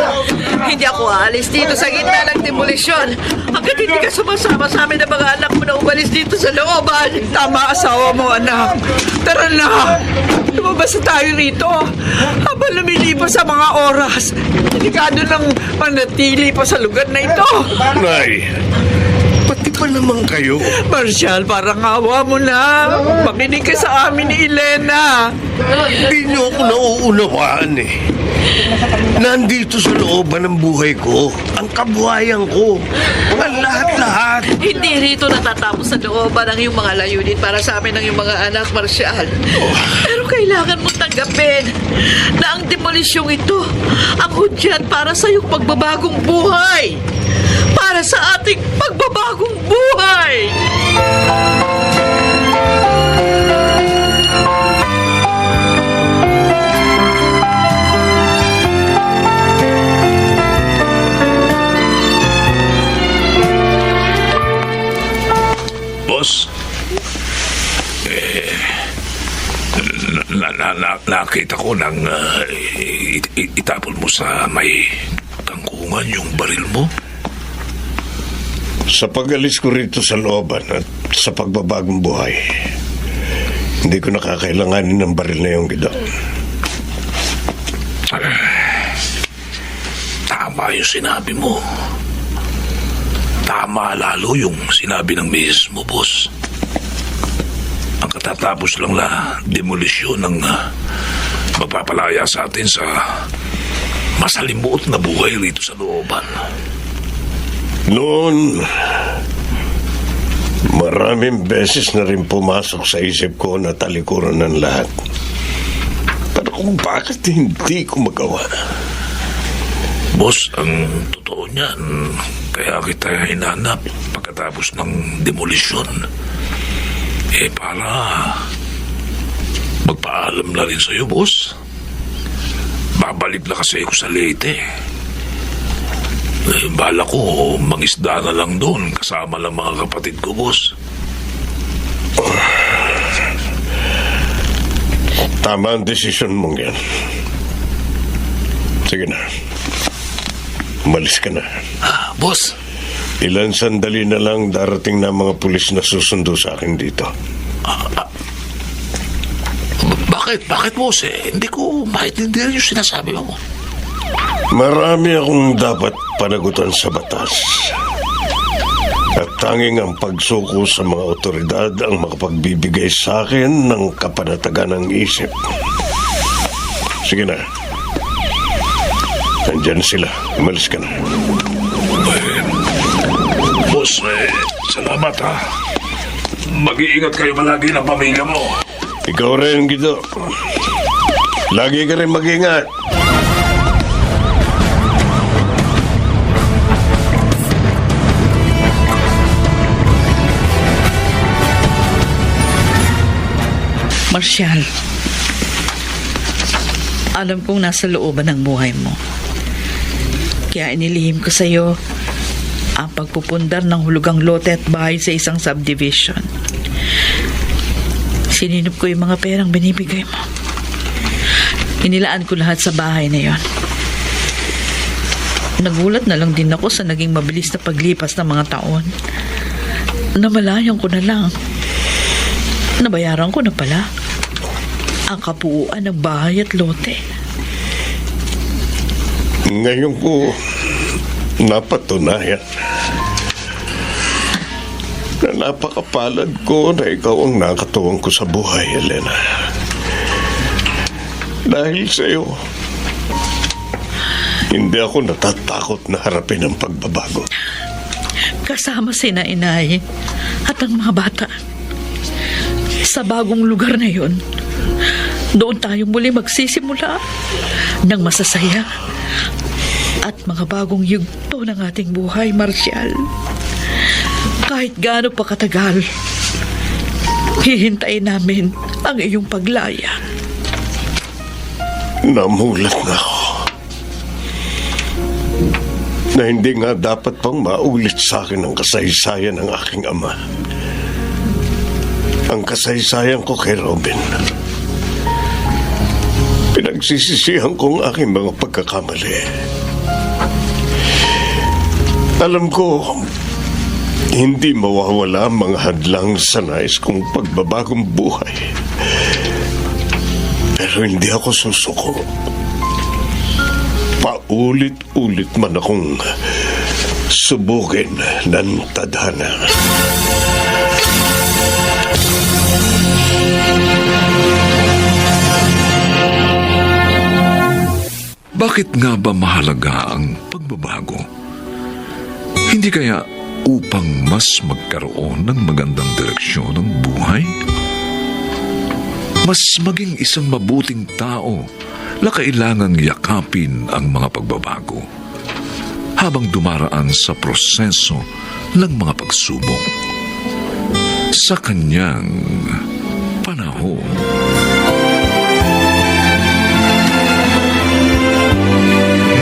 Hindi ako aalis dito sa gitna ng demolisyon. Hanggat hindi ka sumasama sa amin ng mga anak mo na umalis dito sa looban. Tama asawa mo, anak. Tara na. Lumabas na tayo rito. Habang lumilipas sa mga oras, delikado nang manatili pa sa lugar na ito. Nay, pati pa naman kayo. Marshal, parang awa mo na. Makinig ka sa amin ni Elena. Hindi niyo ako nauunawaan eh. Nandito sa looban ng buhay ko, ang kabuhayan ko, ang lahat-lahat. Hindi rito natatapos sa looban ang iyong mga layunin para sa amin ng iyong mga anak, Marshal. Pero kailangan mong tanggapin na ang demolisyong ito ang hudyat para sa iyong pagbabagong buhay. Para sa ating pagbabagong buhay. Boss, nakita ko nang itapon mo sa may tangkungan yung baril mo. Sa pag-alis ko rito sa looban at sa pagbabagong buhay, hindi ko nakakailanganin ng baril na yung Guido. Tama yung sinabi mo. Tama lalo yung sinabi ng misis mo, boss. Ang katatapos lang na demolisyon ng magpapalaya sa atin sa masalimuot na buhay rito sa looban. Noon, maraming beses na rin pumasok sa isip ko na talikuran ng lahat. Pero kung bakit hindi ko magawa? Boss, ang totoo niyan, kaya kita hinanap pagkatapos ng demolisyon. Para magpaalam na rin sa'yo, boss. Babalik na kasi ako sa Leyte. Bala ko, mangisda na lang doon kasama lang mga kapatid ko, boss. Tama ang desisyon mong yan. Sige na. Umalis ka na. Boss, Ilan sandali na lang darating na mga pulis na susundo sa akin dito. bakit? Bakit, boss? Hindi ko maintindihan yung sinasabi mo. Marami akong dapat panagutan sa batas. At tanging ang pagsuko sa mga otoridad ang makapagbibigay sa akin ng kapanatagan ng isip. Sige na. Nandyan sila. Umalis ka na. Boss, salamat ha. Mag-iingat kayo palagi ng pamilya mo. Ikaw rin, Guido. Lagi ka rin mag-ingat. Marshal, alam kong nasa looban ng buhay mo. Kaya inilihim ko sa'yo ang pagpupundar ng hulugang lote at bahay sa isang subdivision. Sininop ko yung mga perang binibigay mo. Inilaan ko lahat sa bahay na yon. Nagulat na lang din ako sa naging mabilis na paglipas ng mga taon. Namalayan ko na lang. Nabayaran ko na pala ang kabuuan ng bahay at lote. Ngayon ko napatunayan na napakapalad ko na ikaw ang nakatuwang ko sa buhay, Elena. Dahil sa'yo, hindi ako natatakot na harapin ang pagbabago. Kasama si inay at ang mga bata. Sa bagong lugar na yon, doon tayo muli magsisimula ng masasaya at mga bagong yugto ng ating buhay, Marcial. Kahit gaano pa katagal, hihintayin namin ang iyong paglaya. Namulat na ako na hindi nga dapat pang maulit sa akin ang kasaysayan ng aking ama. Ang kasaysayan ko kay Robin. Pinagsisisihan ko ang aking mga pagkakamali. Alam ko, hindi mawawala ang mga hadlang sa nais kong pagbabagong buhay. Pero hindi ako susuko. Paulit-ulit man akong subukin ng tadhana. Bakit nga ba mahalaga ang pagbabago? Hindi kaya upang mas magkaroon ng magandang direksyon ng buhay? Mas maging isang mabuting tao na kailangang yakapin ang mga pagbabago habang dumaraan sa proseso ng mga pagsubok. Sa kanyang panahon.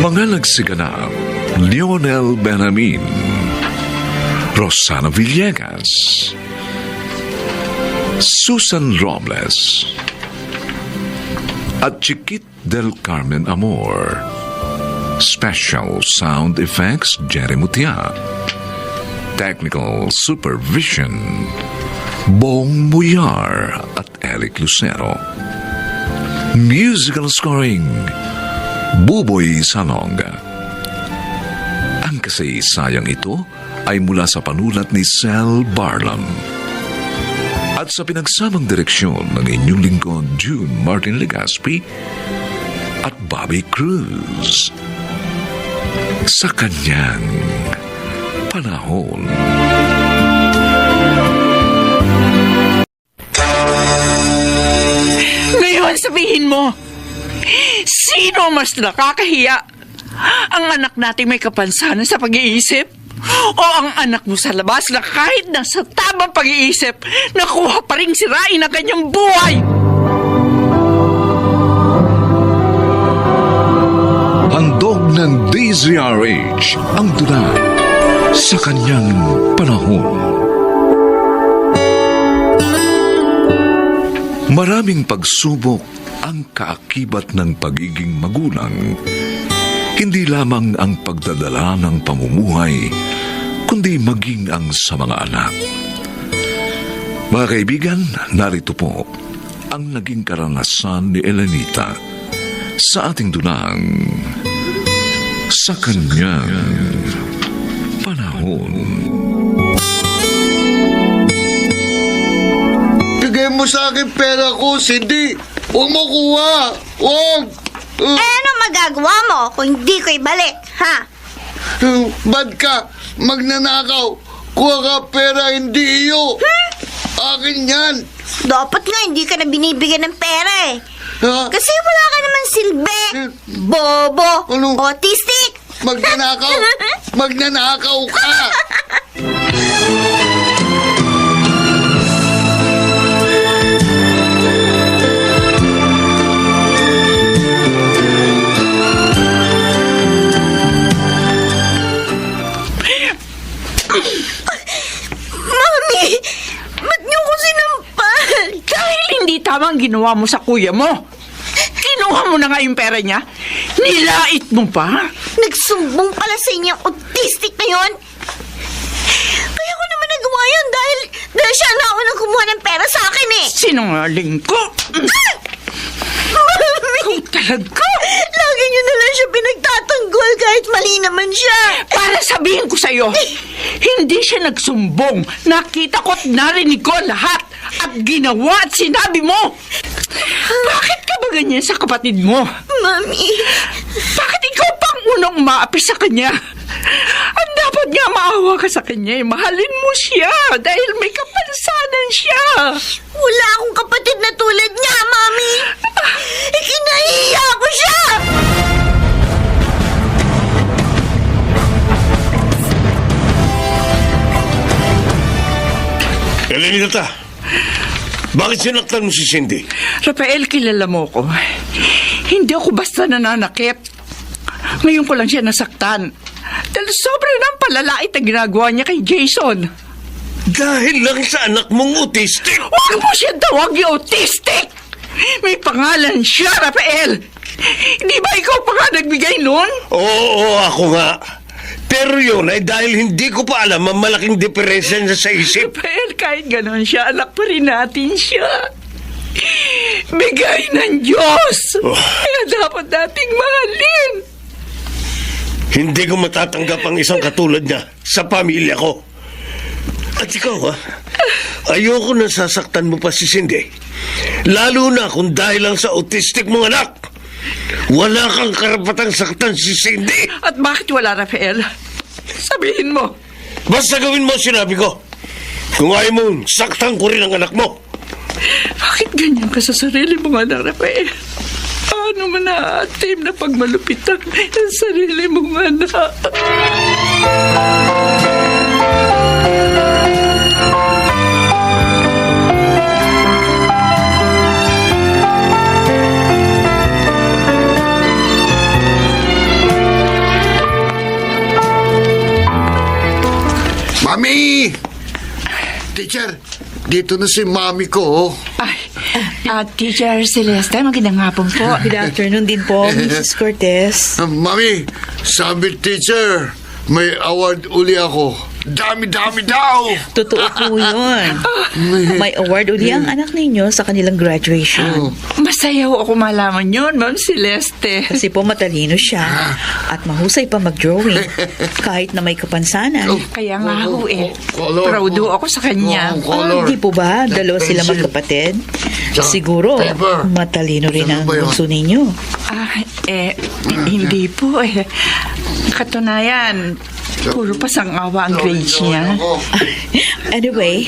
Mga nagsiganap, Lionel Benjamin, Rosana Villegas, Susan Robles, at Chiquit del Carmen Amor. Special Sound Effects, Jerry Mutia. Technical Supervision, Bong Muyar at Eric Lucero. Musical Scoring, Buboy Salonga. Ang kasaysayang ito ay mula sa panulat ni Sel Barlam at sa pinagsamang direksyon ng inyong lingkod June Martin Legaspi at Bobby Cruz. Sa kanyang panahon. Ngayon sabihin mo, sino mas nakakahiya? Ang anak natin may kapansanan sa pag-iisip? O ang anak mo sa labas na kahit nasa tamang pag-iisip, nakuha pa rin sirain ang kanyang buhay? Handog ng DZRH ang tula sa kanyang panahon. Maraming pagsubok ang kaakibat ng pagiging magulang. Hindi lamang ang pagdadala ng pamumuhay, kundi maging ang sa mga anak. Mga kaibigan, narito po ang naging karanasan ni Elenita sa ating dunang sa kanyang panahon. Bigay mo sa akin pera ko, Cindy. Huwag mo kuha. Huwag. Ano magagawa mo kung hindi ko ibalik, ha? Bad ka. Magnanakaw. Kuha ka pera, hindi iyo. Akin yan. Dapat nga hindi ka na binibigyan ng pera eh. Ha? Kasi wala ka naman silbi. Bobo. Ano? Autistic. Magnanakaw. Magnanakaw ka. Mami, ba't niyo ko sinampal? Dahil hindi tama ang ginawa mo sa kuya mo. Kinuha mo na nga yung pera niya. Nilait mo pa. Nagsumbong pala sa inyo ang autistic na yon. Kaya ko naman nagawa yun dahil siya na ako nang kumuha ng pera sa akin eh. Sinungaling ko. Mami! Talaga. Lagi niyo na lang siya pinagtatanggol kahit mali naman siya? Para sabihin ko sa'yo, hindi siya nagsumbong. Nakita ko at narinig ko lahat at ginawa at sinabi mo. Bakit ka ba ganyan sa kapatid mo? Mami, Bakit ikaw pang unang umaapi sa kanya? Ang dapat nga maawa ka sa kanya, mahalin mo siya dahil may kapansanan siya. wala akong kapatid na tulad niya, Mami. Ikinahiya ko siya! Elenita, bakit sinaktan mo si Cindy? Rafael, kilala mo ko. Hindi ako basta nananakit. Ngayon ko lang siya nasaktan. Dahil sobrang ng palalait na ginagawa niya kay Jason. Dahil lang sa anak mong autistic. Huwag mo siya tawagin autistic! May pangalan siya, Rafael! Hindi ba ikaw pa nga nagbigay nun? Oo, ako nga. Pero yun ay dahil hindi ko pa alam ang malaking diferensya niya sa isip. Rafael, kahit ganon siya, anak pa rin natin siya. Bigay ng Diyos! Kaya dapat nating mahalin! Hindi ko matatanggap ang isang katulad niya sa pamilya ko. At ikaw, ayoko na sasaktan mo pa si Cindy. Lalo na kung dahil lang sa autistic mong anak. Wala kang karapatang saktan si Cindy. At bakit wala, Rafael? Sabihin mo. Basta gawin mo sinabi ko. Kung ayaw mo, saktan ko rin ang anak mo. Bakit ganyan ka sa sarili mo, anak, Rafael? Paano mo na-attempt na pagmalupitan ang sarili mong anak? Mami! Teacher, dito na si mami ko. Ay, Teacher Celeste, magandang hapon po. Good afternoon din po, Mrs. Cortez. Mami, sabi teacher, may award uli ako. Dami-dami daw! Totoo po yun. May award uli ang anak ninyo sa kanilang graduation. Masaya ako malaman yun, Ma'am Celeste. Kasi po matalino siya at mahusay pa mag-drawing kahit na may kapansanan. Kaya nga ho Color. proud ho ako sa kanya. Color. Hindi po ba? Dalawa sila magkapatid? Siguro, Paper. matalino rin ang Ano ba yun? bunso ninyo. Hindi po Katunayan, puro pasang-awa ang grades niya. Anyway,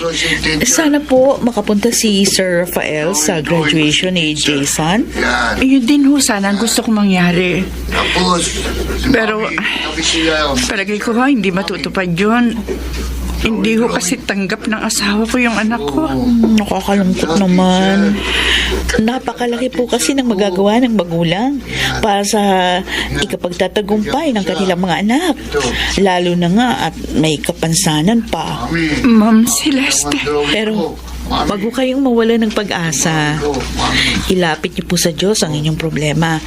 sana po makapunta si Sir Rafael sa graduation ni Jason. Yan. Yun din ho sana ang gusto kong mangyari. Tapos, Pero, sabi siya, palagay ko ha, hindi matutupad yun. Hindi ho kasi tanggap ng asawa ko yung anak ko. Nakakalungkot naman. Napakalaki po kasi ng magagawa ng magulang para sa ikapagtatagumpay ng kanilang mga anak. Lalo na nga at may kapansanan pa. Ma'am Celeste. Pero wag po kayong mawala ng pag-asa. Ilapit niyo po sa Diyos ang inyong problema.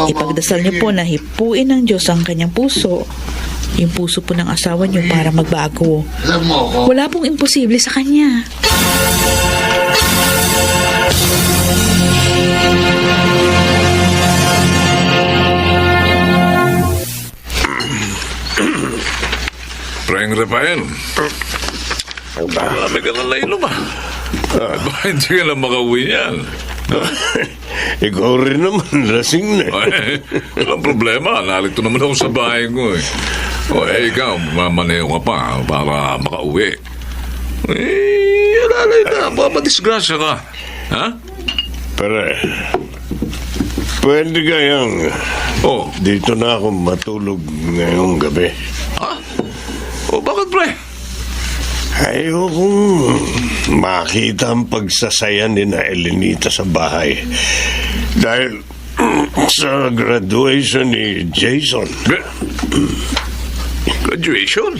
Ipagdasal niyo po na hipuin ng Diyos ang kanyang puso. Yung puso po ng asawa niyo para magbago. alam mo ako, Wala pong imposible sa kanya. Preng Rafael. Marami ka na nainom Ba, hindi ka na makauwi yan. Ikaw rin naman, lasing na. Ay, walang problema. Narito naman ako sa bahay ko ikaw, mamaneho ka pa para makauwi. Alalay na. Madisgrasya ka. Ha? Pare, pwede kayang dito na ako matulog ngayong gabi. Ha? Bakit, pre? Ayokong makita ang pagsasaya ni na Elenita sa bahay. Dahil sa graduation ni Jason. Graduation?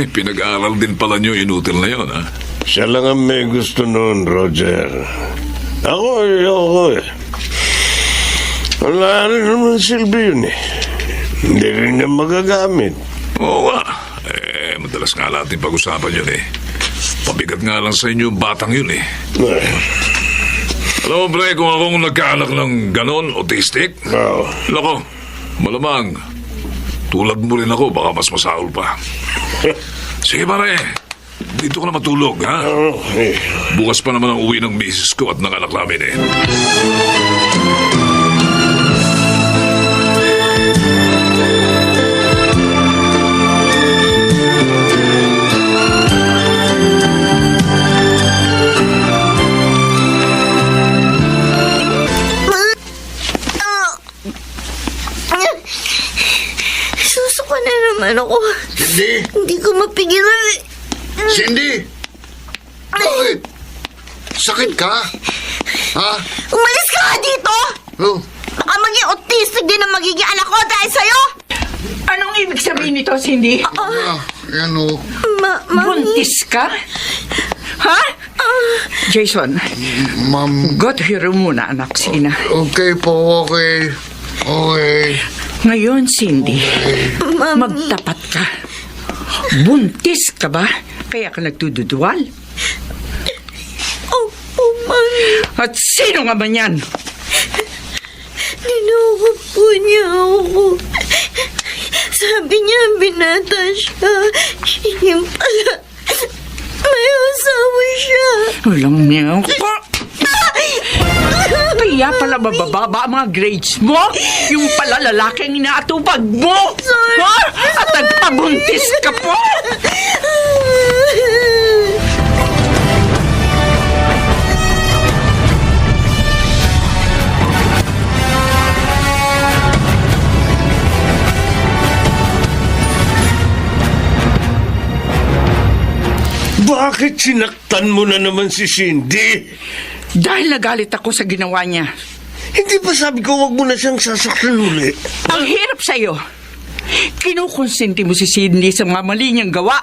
Pinag-aaral din pala niyo, inutil na yun, ha? Siya lang ang may gusto noon, Roger. Ako. Wala rin naman silbi yun eh. Hindi rin niya magagamit. Oo nga. Madalas nga natin pag-usapan yun eh. Pabigat nga lang sa inyo yung batang yun eh. Alam mo, pre, kung akong nagkaanak ng ganon, autistic, Oo. lako, malamang, tulad mo rin ako, baka mas masahol pa. Sige, pare, dito ka na matulog, ha? Oo, eh. Bukas pa naman ang uwi ng misis ko at ng anak namin, eh. Susuko na naman ako. Cindy! Hindi ko mapigilan. Cindy! Bakit? Sakit ka? Ha? Umalis ka nga dito! Oh, Baka maging autistic din ang magiging anak ko dahil sa'yo! Anong ibig sabihin nito, Cindy? yan o. Mami. Buntis ka? Ha? Jason, Ma'am, go to your room muna, anak, Sina. okay po, okay. Okay. Ngayon, Cindy, Mami. magtapat ka. Buntis ka ba? Kaya ka nagtududual? Oh, Mami. At sino nga ba yan? Niloko po niya ako. Sabi niya, binata siya. Yung pala, may asawa siya. Walang niya ko. Kaya pala bababa ang mga grades mo? Yung pala lalaki ang inaatupag mo? Ha? At nagpabuntis ka po? Bakit sinaktan mo na naman si Cindy? Dahil nagalit ako sa ginawa niya. Hindi ba sabi ko wag mo na siyang sasaktan uli? Ang hirap sa'yo. Kinukonsinti mo si Cindy sa mga mali niyang gawa.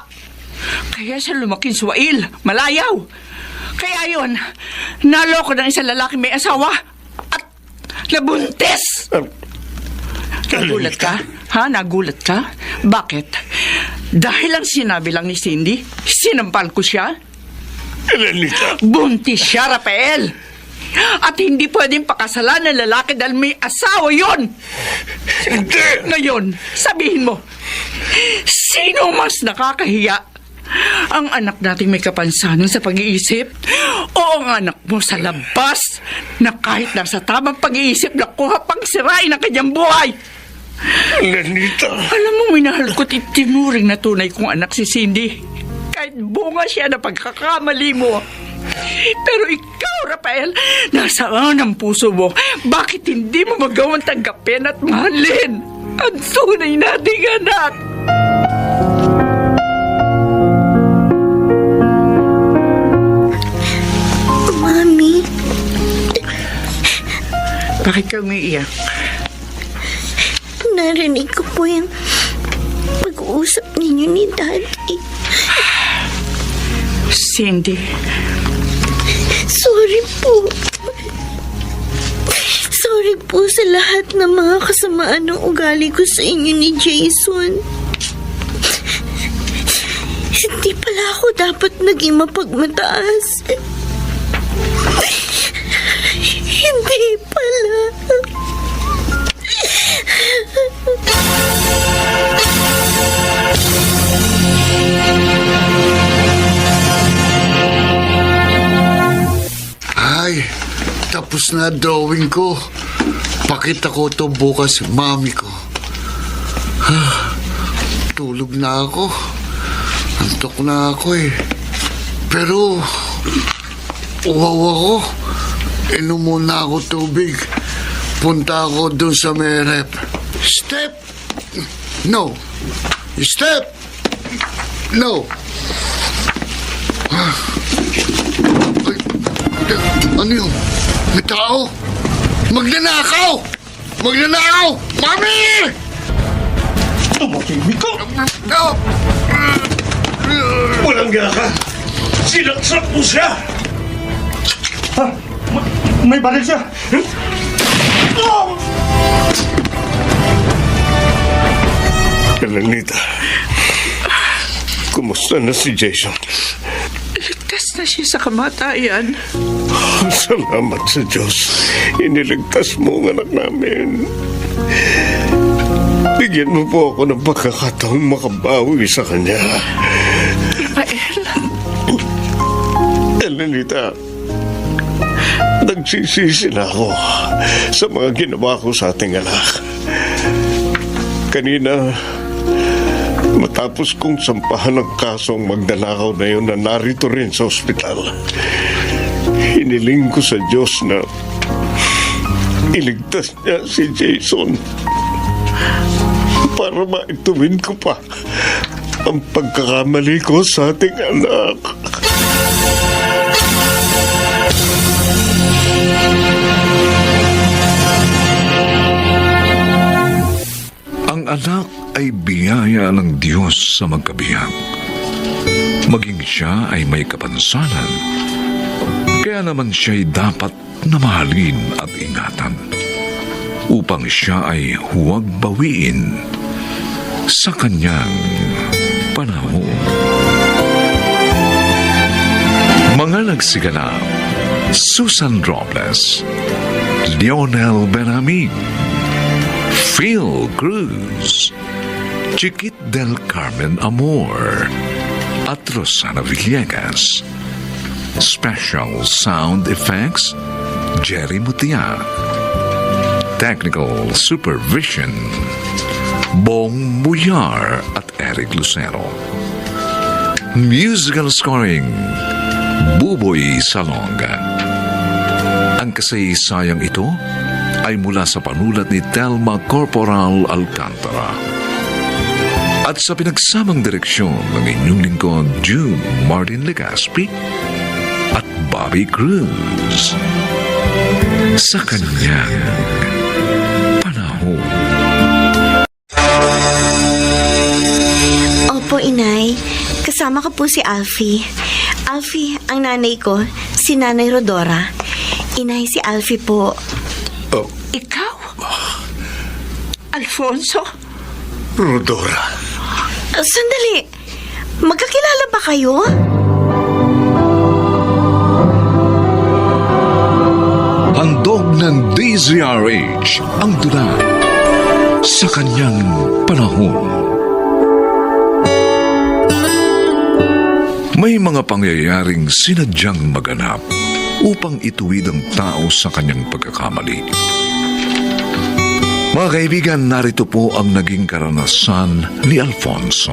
Kaya siya lumaking suwail, malayaw. Kaya yon, naloko ng isang lalaki may asawa at nabuntis. Nagulat ka? Ha? Nagulat ka? Bakit? Dahil ang sinabi lang ni Cindy, sinampal ko siya? Elenita. Buntis siya, Rafael. At hindi pwedeng pakasalan ng lalaki dahil may asawa yon. Hindi. Ngayon, sabihin mo, sino mas nakakahiya? Ang anak nating may kapansanan sa pag-iisip o ang anak mo sa labas na kahit nasa tamang pag-iisip nakuha pang sirain ang kanyang buhay? Elenita. Alam mo, minahal ko't itinuring na tunay kong anak si Cindy. Kahit bunga siya na pagkakamali mo. Pero ikaw, Rafael, nasaan ang puso mo? Bakit hindi mo magawang tanggapin at mahalin ang tunay nating anak? Mami. Bakit ka umiiyak? Narinig ko po yung pag-uusap ninyo ni Daddy. Cindy, Sorry po. Sorry po sa lahat ng mga kasamaan ng ugali ko sa inyo ni Jason. Hindi pala ako dapat naging mapagmataas. Hindi pala. Ay, tapos na drawing ko. Pakita ko to bukas, mami ko. Tulog na ako. Antok na ako eh. Pero, uwaw ako. Inom muna ako tubig. Punta ako dun sa may rep. Step! No. Step! No. Ay, ano yun? May tao? Magnanakaw! Magnanakaw! Mami! Tumahimik ka. No! Walang gana ka. Sinaksak mo siya. May baril siya. Elenita. Kumusta na si Jason? ligtas Ligtas na siya sa kamatayan. Salamat sa Diyos. Iniligtas mo ang anak namin. Bigyan mo po ako ng pagkakataong makabawi sa kanya. Rafael, Elenita, nagsisisi na ako sa mga ginawa ko sa ating anak. Kanina, matapos kong sampahan ng kasong magnanakaw na yun na narito rin sa ospital, hiniling ko sa Diyos na iligtas niya si Jason para maituwid ko pa ang pagkakamali ko sa ating anak. Ang anak ay biyaya ng Diyos sa magkabihag. Maging siya ay may kapansanan. Kaya naman siya'y dapat na mahalin at ingatan upang siya ay huwag bawiin sa kanyang panahon. Mga nagsiganap: Susan Robles, Lionel Benamig, Phil Cruz, Chiquit del Carmen Amor, at Rosana Villegas. Special sound effects, Jerry Mutia. Technical supervision, Bong Muyar at Eric Lucero. Musical scoring, Buboy Salonga. Ang kasaysayang ito ay mula sa panulat ni Telma Corporal Alcantara at sa pinagsamang direksyon ng inyong lingkod June Martin Legaspi at Bobby Cruz. Sa kanyang panahon. Opo, Inay. Kasama ka po si Alfie. Alfie, ang nanay ko, si Nanay Rodora. Inay, si Alfie po. Oh, ikaw? Alfonso? Rodora. Sandali. Magkakilala ba kayo? Handog ng DZRH ang tula sa kanyang panahon. May mga pangyayaring sinadyang maganap upang ituwid ang tao sa kanyang pagkakamali. Mga kaibigan, narito po ang naging karanasan ni Alfonso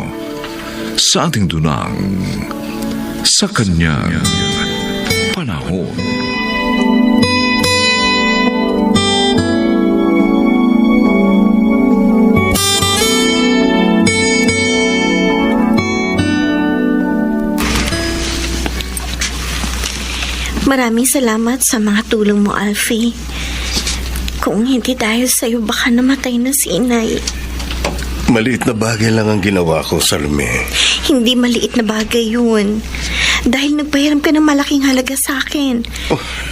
sa ating dunang sa kanyang panahon. Maraming salamat sa mga tulong mo, Alfie. Kung hindi dahil sa'yo, baka namatay na si Inay. Maliit na bagay lang ang ginawa ko, Salome. Hindi maliit na bagay yun. Dahil nagpahiram ka ng malaking halaga sa akin.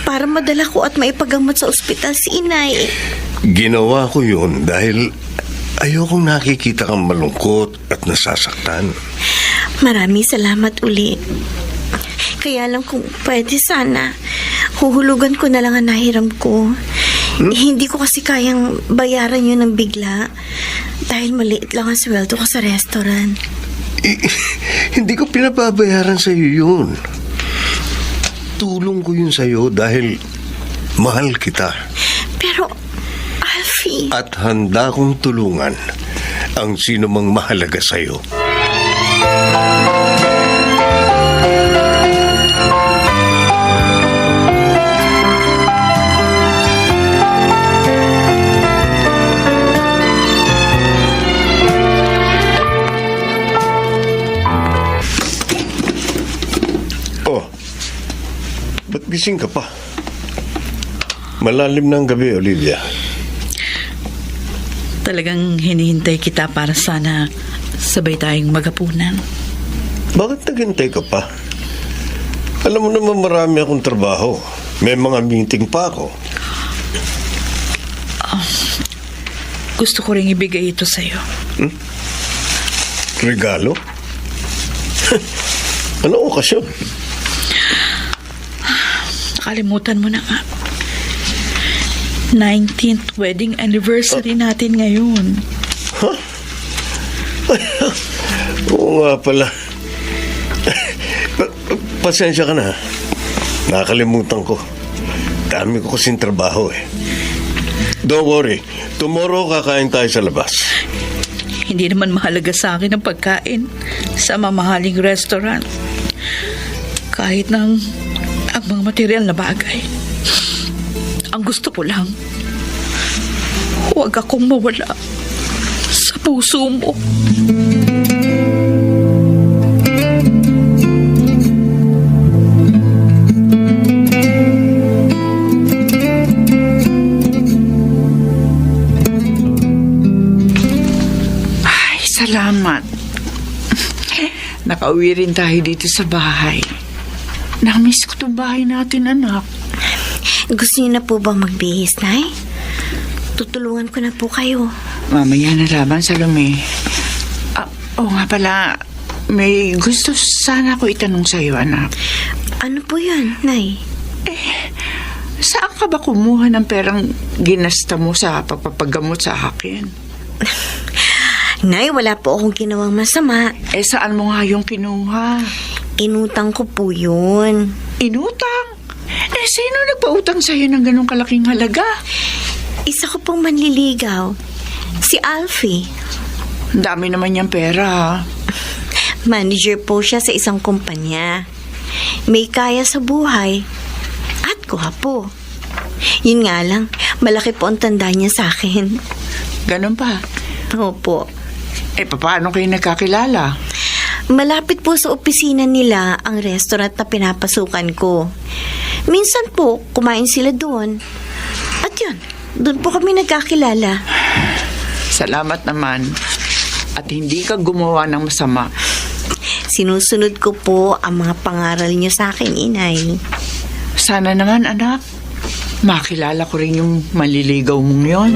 Para madala ko at maipagamot sa ospital si Inay. Ginawa ko yun dahil ayokong nakikita kang malungkot at nasasaktan. Maraming salamat uli. Kaya lang kung pwede sana, huhulugan ko na lang ang nahiram ko. Hindi ko kasi kayang bayaran yun ng bigla. Dahil maliit lang ang sweldo ko sa restaurant. Hindi ko pinababayaran sa iyo yun. Tulong ko yun sa iyo dahil mahal kita. Pero, Alfie... At handa kong tulungan ang sino mang mahalaga sa iyo. Gising ka pa. Malalim na ang gabi, Olivia. Talagang hinihintay kita para sana sabay tayong maghapunan. Bakit naghintay ka pa? Alam mo naman marami akong trabaho. May mga meeting pa ako. Gusto ko rin ibigay ito sa'yo. Regalo? Ano okasyon? Nakalimutan mo na nga. 19th wedding anniversary natin ngayon. Oo nga pala. Pasensya ka na. Nakalimutan ko. Dami ko kasing trabaho eh. Don't worry. Tomorrow kakain tayo sa labas. Hindi naman mahalaga sa akin ang pagkain sa mamahaling restaurant. Kahit ng ang mga material na bagay. Ang gusto ko lang, huwag akong mawala sa puso mo. Ay, salamat. Nakauwi rin tayo dito sa bahay. Namiss ko itong bahay natin, anak. Gusto niyo na po bang magbihis, Nay? Tutulungan ko na po kayo. Mamaya na laban, Salome. Oo nga pala, may gusto sana ko itanong sa'yo, anak. Ano po yan, Nay? Saan ka ba kumuha ng perang ginasta mo sa pagpapagamot sa akin? Nay, wala po akong ginawang masama. Saan mo nga yung kinuha? Inutang ko po yun. Inutang? Sino nagpautang sa'yo ng ganong kalaking halaga? Isa ko pong manliligaw. Si Alfie. Ang dami naman niyang pera. Manager po siya sa isang kumpanya. May kaya sa buhay. At gwapo. Yun nga lang, malaki po ang tanda niya sa akin. Ganon pa? Opo. Paano kayo nagkakilala? Malapit po sa opisina nila ang restaurant na pinapasukan ko. Minsan po, kumain sila doon. At yun, doon po kami nagkakilala. Salamat naman. At hindi ka gumawa ng masama. Sinusunod ko po ang mga pangaral niyo sa akin, Inay. Sana naman, anak, makilala ko rin yung maliligaw mong yon.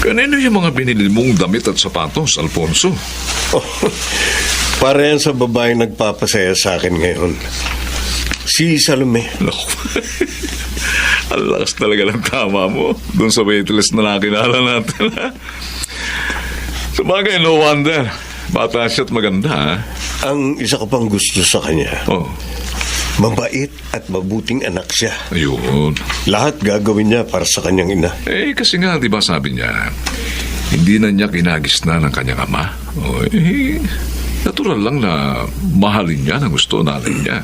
Kanino yung mga binili mong damit at sapatos, Alfonso? Para yan sa babaeng nagpapasaya sa akin ngayon. Si Salome. Naku. Ang lakas talaga ng tama mo. Doon sa waitress na nakilala natin. Sabagay, no wonder. Bata siya at maganda, ha? Ang isa ko pang gusto sa kanya. Oh, Mabait at mabuting anak siya. ayun. Lahat gagawin niya para sa kanyang ina. Kasi nga, di ba sabi niya, hindi na niya kinagisna ng kanyang ama. Natural lang na mahalin niya na gusto nanay niya.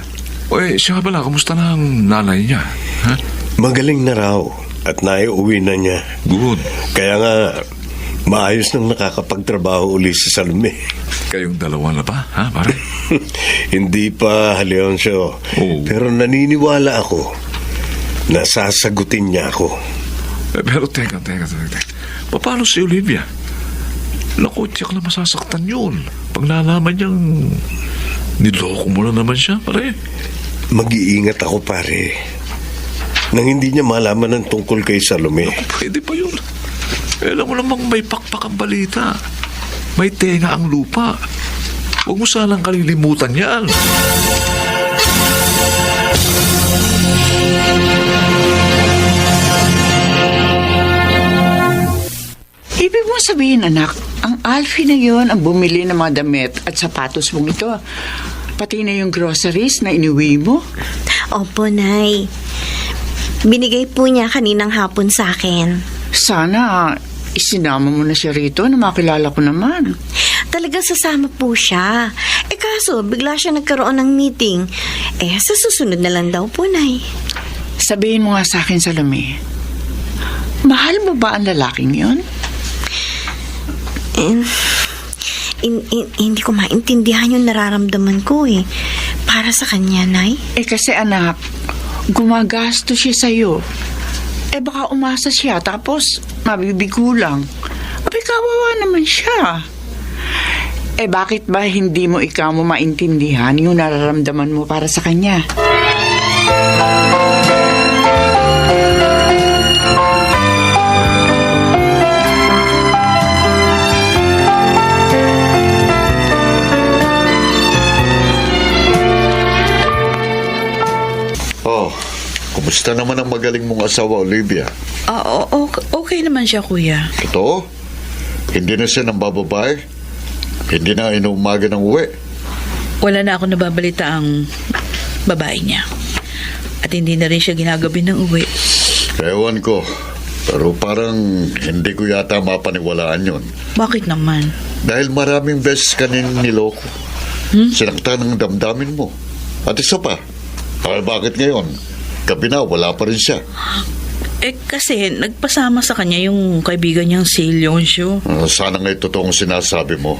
Siya nga pala, kamusta na ang nanay niya? Ha? Magaling na raw at naiuwi na niya. Good. Kaya nga, maayos nang nakakapagtrabaho uli si Salome. Kayong dalawa na ba, ha, pare? Hindi pa, Leoncio. Oh. Pero naniniwala ako na sasagutin niya ako. Pero teka. Paano si Olivia? Naku, tiyak na masasaktan yun. Pag nalaman niyang niloko mo na naman siya, pare. Mag-iingat ako, pare. Nang hindi niya malaman ng tungkol kay Salome. Pwede pa yun. Alam mo namang may pakpak ang balita. May tenga ang lupa. Huwag mo sanang kalilimutan yan. Ibig mo sabihin, anak, ang Alfie na yon ang bumili ng mga damit at sapatos mong ito. Pati na yung groceries na inuwi mo. Opo, Nay. Binigay po niya kaninang hapon sa akin. Sana isinama mo na siya rito na makilala ko naman. Talaga sasama po siya. Kaso, bigla siya nagkaroon ng meeting. Sa susunod na lang daw po, Nay. Sabihin mo nga sa akin, Salome, mahal mo ba ang lalaking yon? Hindi ko maintindihan yung nararamdaman ko eh. Para sa kanya, Nay. Kasi anak, gumagasto siya sa'yo. Baka umasa siya tapos mabibigo lang. Kawawa naman siya. bakit ba hindi mo ikaw mo maintindihan yung nararamdaman mo para sa kanya? Oh, kumusta naman ang magaling mong asawa, Olivia? Okay naman siya, kuya. Totoo? Hindi na siya nang bababay? Hindi na inuumaga ng uwi? Wala na ako nababalita ang babae niya. At hindi na rin siya ginagabi ng uwi. Ewan ko. Pero parang hindi ko yata mapaniwalaan yun. Bakit naman? Dahil maraming beses ka niloko. Sinaktan ng damdamin mo. At isa pa, bakit ngayon? Gabi na, wala pa rin siya. Kasi nagpasama sa kanya yung kaibigan niyang si Leoncio. Sana nga'y totoong sinasabi mo.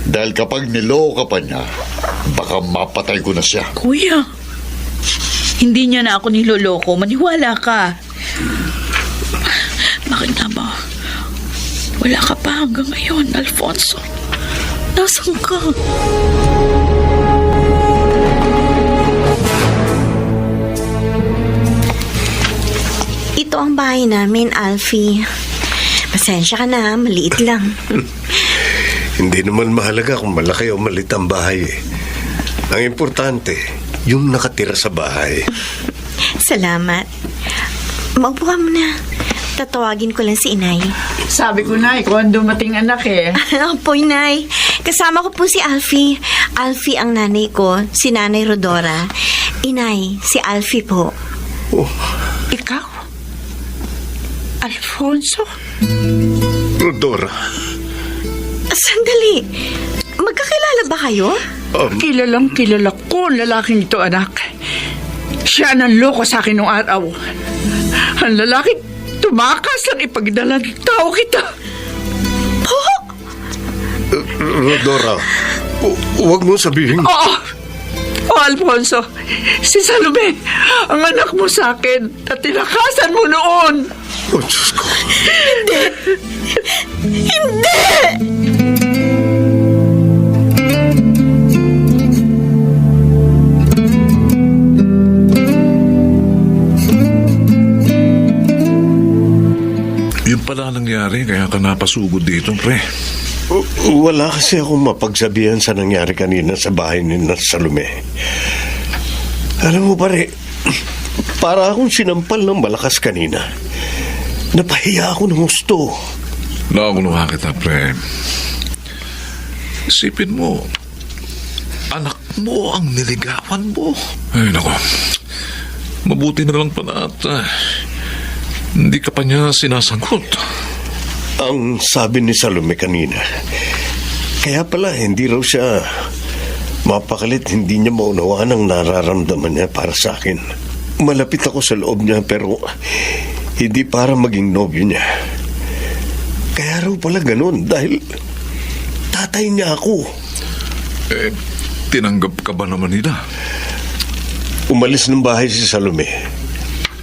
Dahil kapag niloko ka pa niya, baka mapatay ko na siya. Kuya, hindi niya na ako niloloko. Maniwala ka. Bakit nga ba? Wala ka pa hanggang ngayon, Alfonso. Nasaan ka? Ito ang bahay namin, Alfie. Pasensya ka na, maliit lang. Hindi naman mahalaga kung malaki o maliit ang bahay. Ang importante, yung nakatira sa bahay. Salamat. Maupo ka muna. Tatawagin ko lang si Inay. Sabi ko na, ikaw ang dumating anak eh. Opo, Inay. Kasama ko po si Alfie. Alfie ang nanay ko, si Nanay Rodora. Inay, si Alfie po. Ikaw? Alfonso? Rodora. Sandali. Magkakilala ba kayo? Kilalang kilala ko ang lalaking ito, anak. Siya ang loko sa akin noong araw. Ang lalaki tumakas lang ipagdala ng tao kita. Rodora, huwag mo sabihin. Oo! Alfonso, si Salome, ang anak mo sa akin at tinakasan mo noon. Oh, Diyos ko. Yun pala nangyari, kaya ka napasugod dito, pre. Wala kasi akong mapagsabihan sa nangyari kanina sa bahay ni Salome. Alam mo pare, para akong sinampal ng malakas kanina. Napahiya ako ng gusto. Nakunuha kita, pre. Isipin mo, anak mo ang niligawan mo. Ay, nako. Mabuti na lang pala at hindi ka pa niya sinasagot. Ang sabi ni Salome kanina, kaya pala hindi raw siya mapakalit, hindi niya maunawaan ang nararamdaman niya para sa akin. Malapit ako sa loob niya pero hindi para maging nobyo niya. Kaya raw pala ganun dahil tatay niya ako. Tinanggap ka ba naman nila? Umalis ng bahay si Salome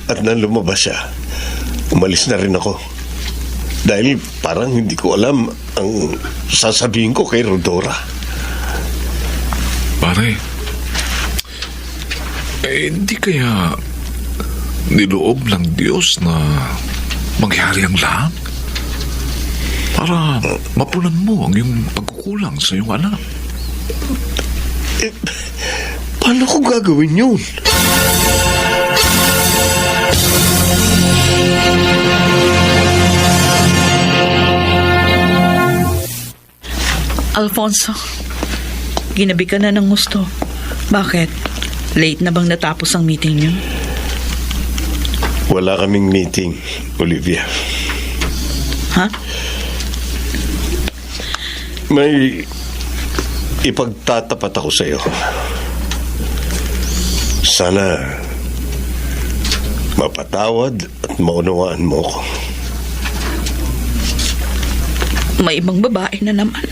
at nang lumabas siya, umalis na rin ako. Dahil parang hindi ko alam ang sasabihin ko kay Rodora. Pare, hindi kaya niloob ng Diyos na mangyari ang lahat? Para mapunan mo ang iyong pagkukulang sa iyong anak. Paano ko gagawin yun? Alfonso, ginabi ka na ng gusto. Bakit? Late na bang natapos ang meeting niyo? Wala kaming meeting, Olivia. Ha? May ipagtatapat ako sa iyo. Sana mapatawad at maunawaan mo ko. May ibang babae na naman.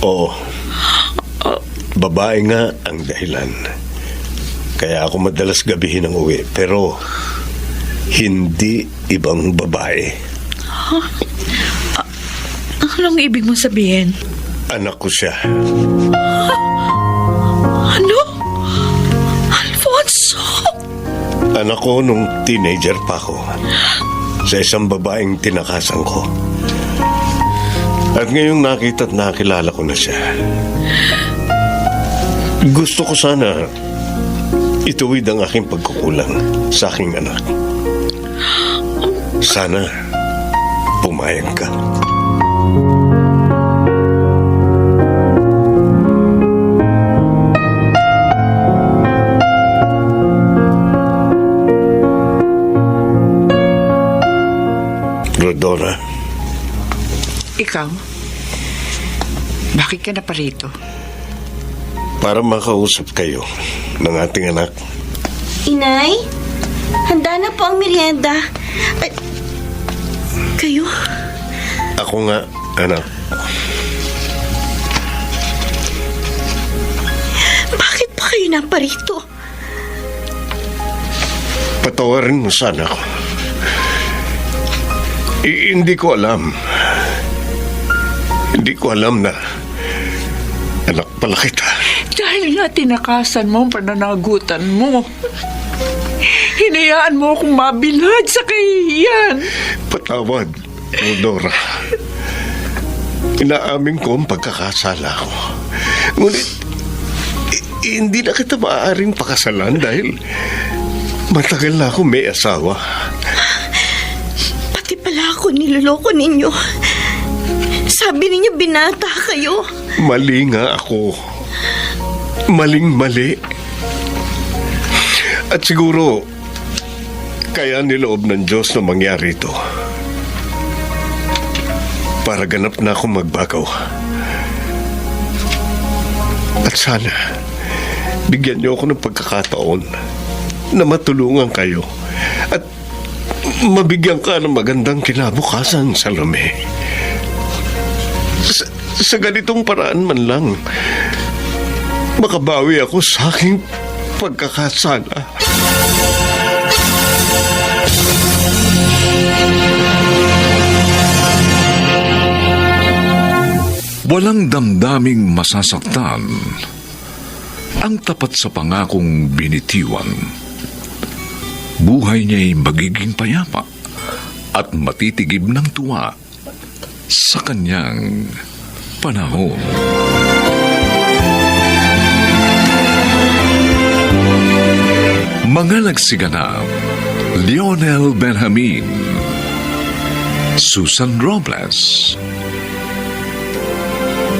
Oo. Babae nga ang dahilan. Kaya ako madalas gabihin ang uwi. Pero hindi ibang babae. Anong ibig mong sabihin? Anak ko siya. Ano? Alfonso? Anak ko nung teenager pa ako. Sa isang babaeng tinakasan ko. At ngayong nakita at nakilala ko na siya. Gusto ko sana ituwid ang aking pagkukulang sa aking anak. Sana pumayag ka. Rodora, Ikaw? Bakit ka na pa rito? para makausap kayo ng ating anak. Inay, handa na po ang merienda. Ay, kayo? Ako nga, anak. Bakit pa kayo naparito? Patawarin mo sana ako. Hindi ko alam. Hindi ko alam na anak pala kita. Dahil nga tinakasan mo ang pananagutan mo. Hinayaan mo akong mabilad sa kahihiyan. Patawad, Rodora. Inaamin ko ang pagkakasala ko. Ngunit, hindi na kita maaaring pakasalan dahil matagal na ako may asawa. Pati pala ako niloloko ninyo. Sabi ninyo binata kayo. Mali nga ako. Maling-mali. At siguro, kaya niloob ng Diyos na mangyari ito. Para ganap na akong magbago. At sana, bigyan niyo ako ng pagkakataon na matulungan kayo at mabigyan ka ng magandang kinabukasan, Salome. Sa ganitong paraan man lang, makabawi ako sa aking pagkakasala. Walang damdaming masasaktan ang tapat sa pangakong binitiwan. Buhay niya'y magiging payapa at matitigib ng tuwa sa kanyang panahon. Mga nagsiganap: Lionel Benjamin, Susan Robles,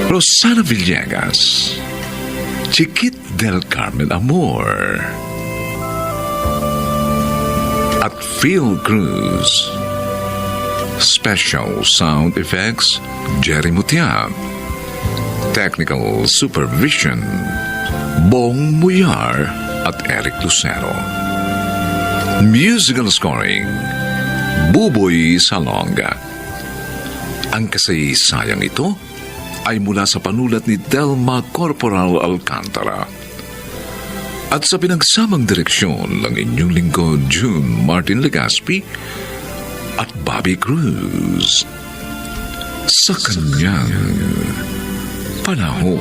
Rosana Villegas, Chiquit del Carmen Amor, at Phil Cruz. Special sound effects, Jerry Mutia. Technical supervision, Bong Muyar at Eric Lucero. Musical scoring, Buboy Salonga. Ang kasaysayang ito ay mula sa panulat ni Delma Corporal Alcantara at sa pinagsamang direksyon ng inyong lingkod June Martin Legaspi at Bobby Cruz sa kanyang panahon.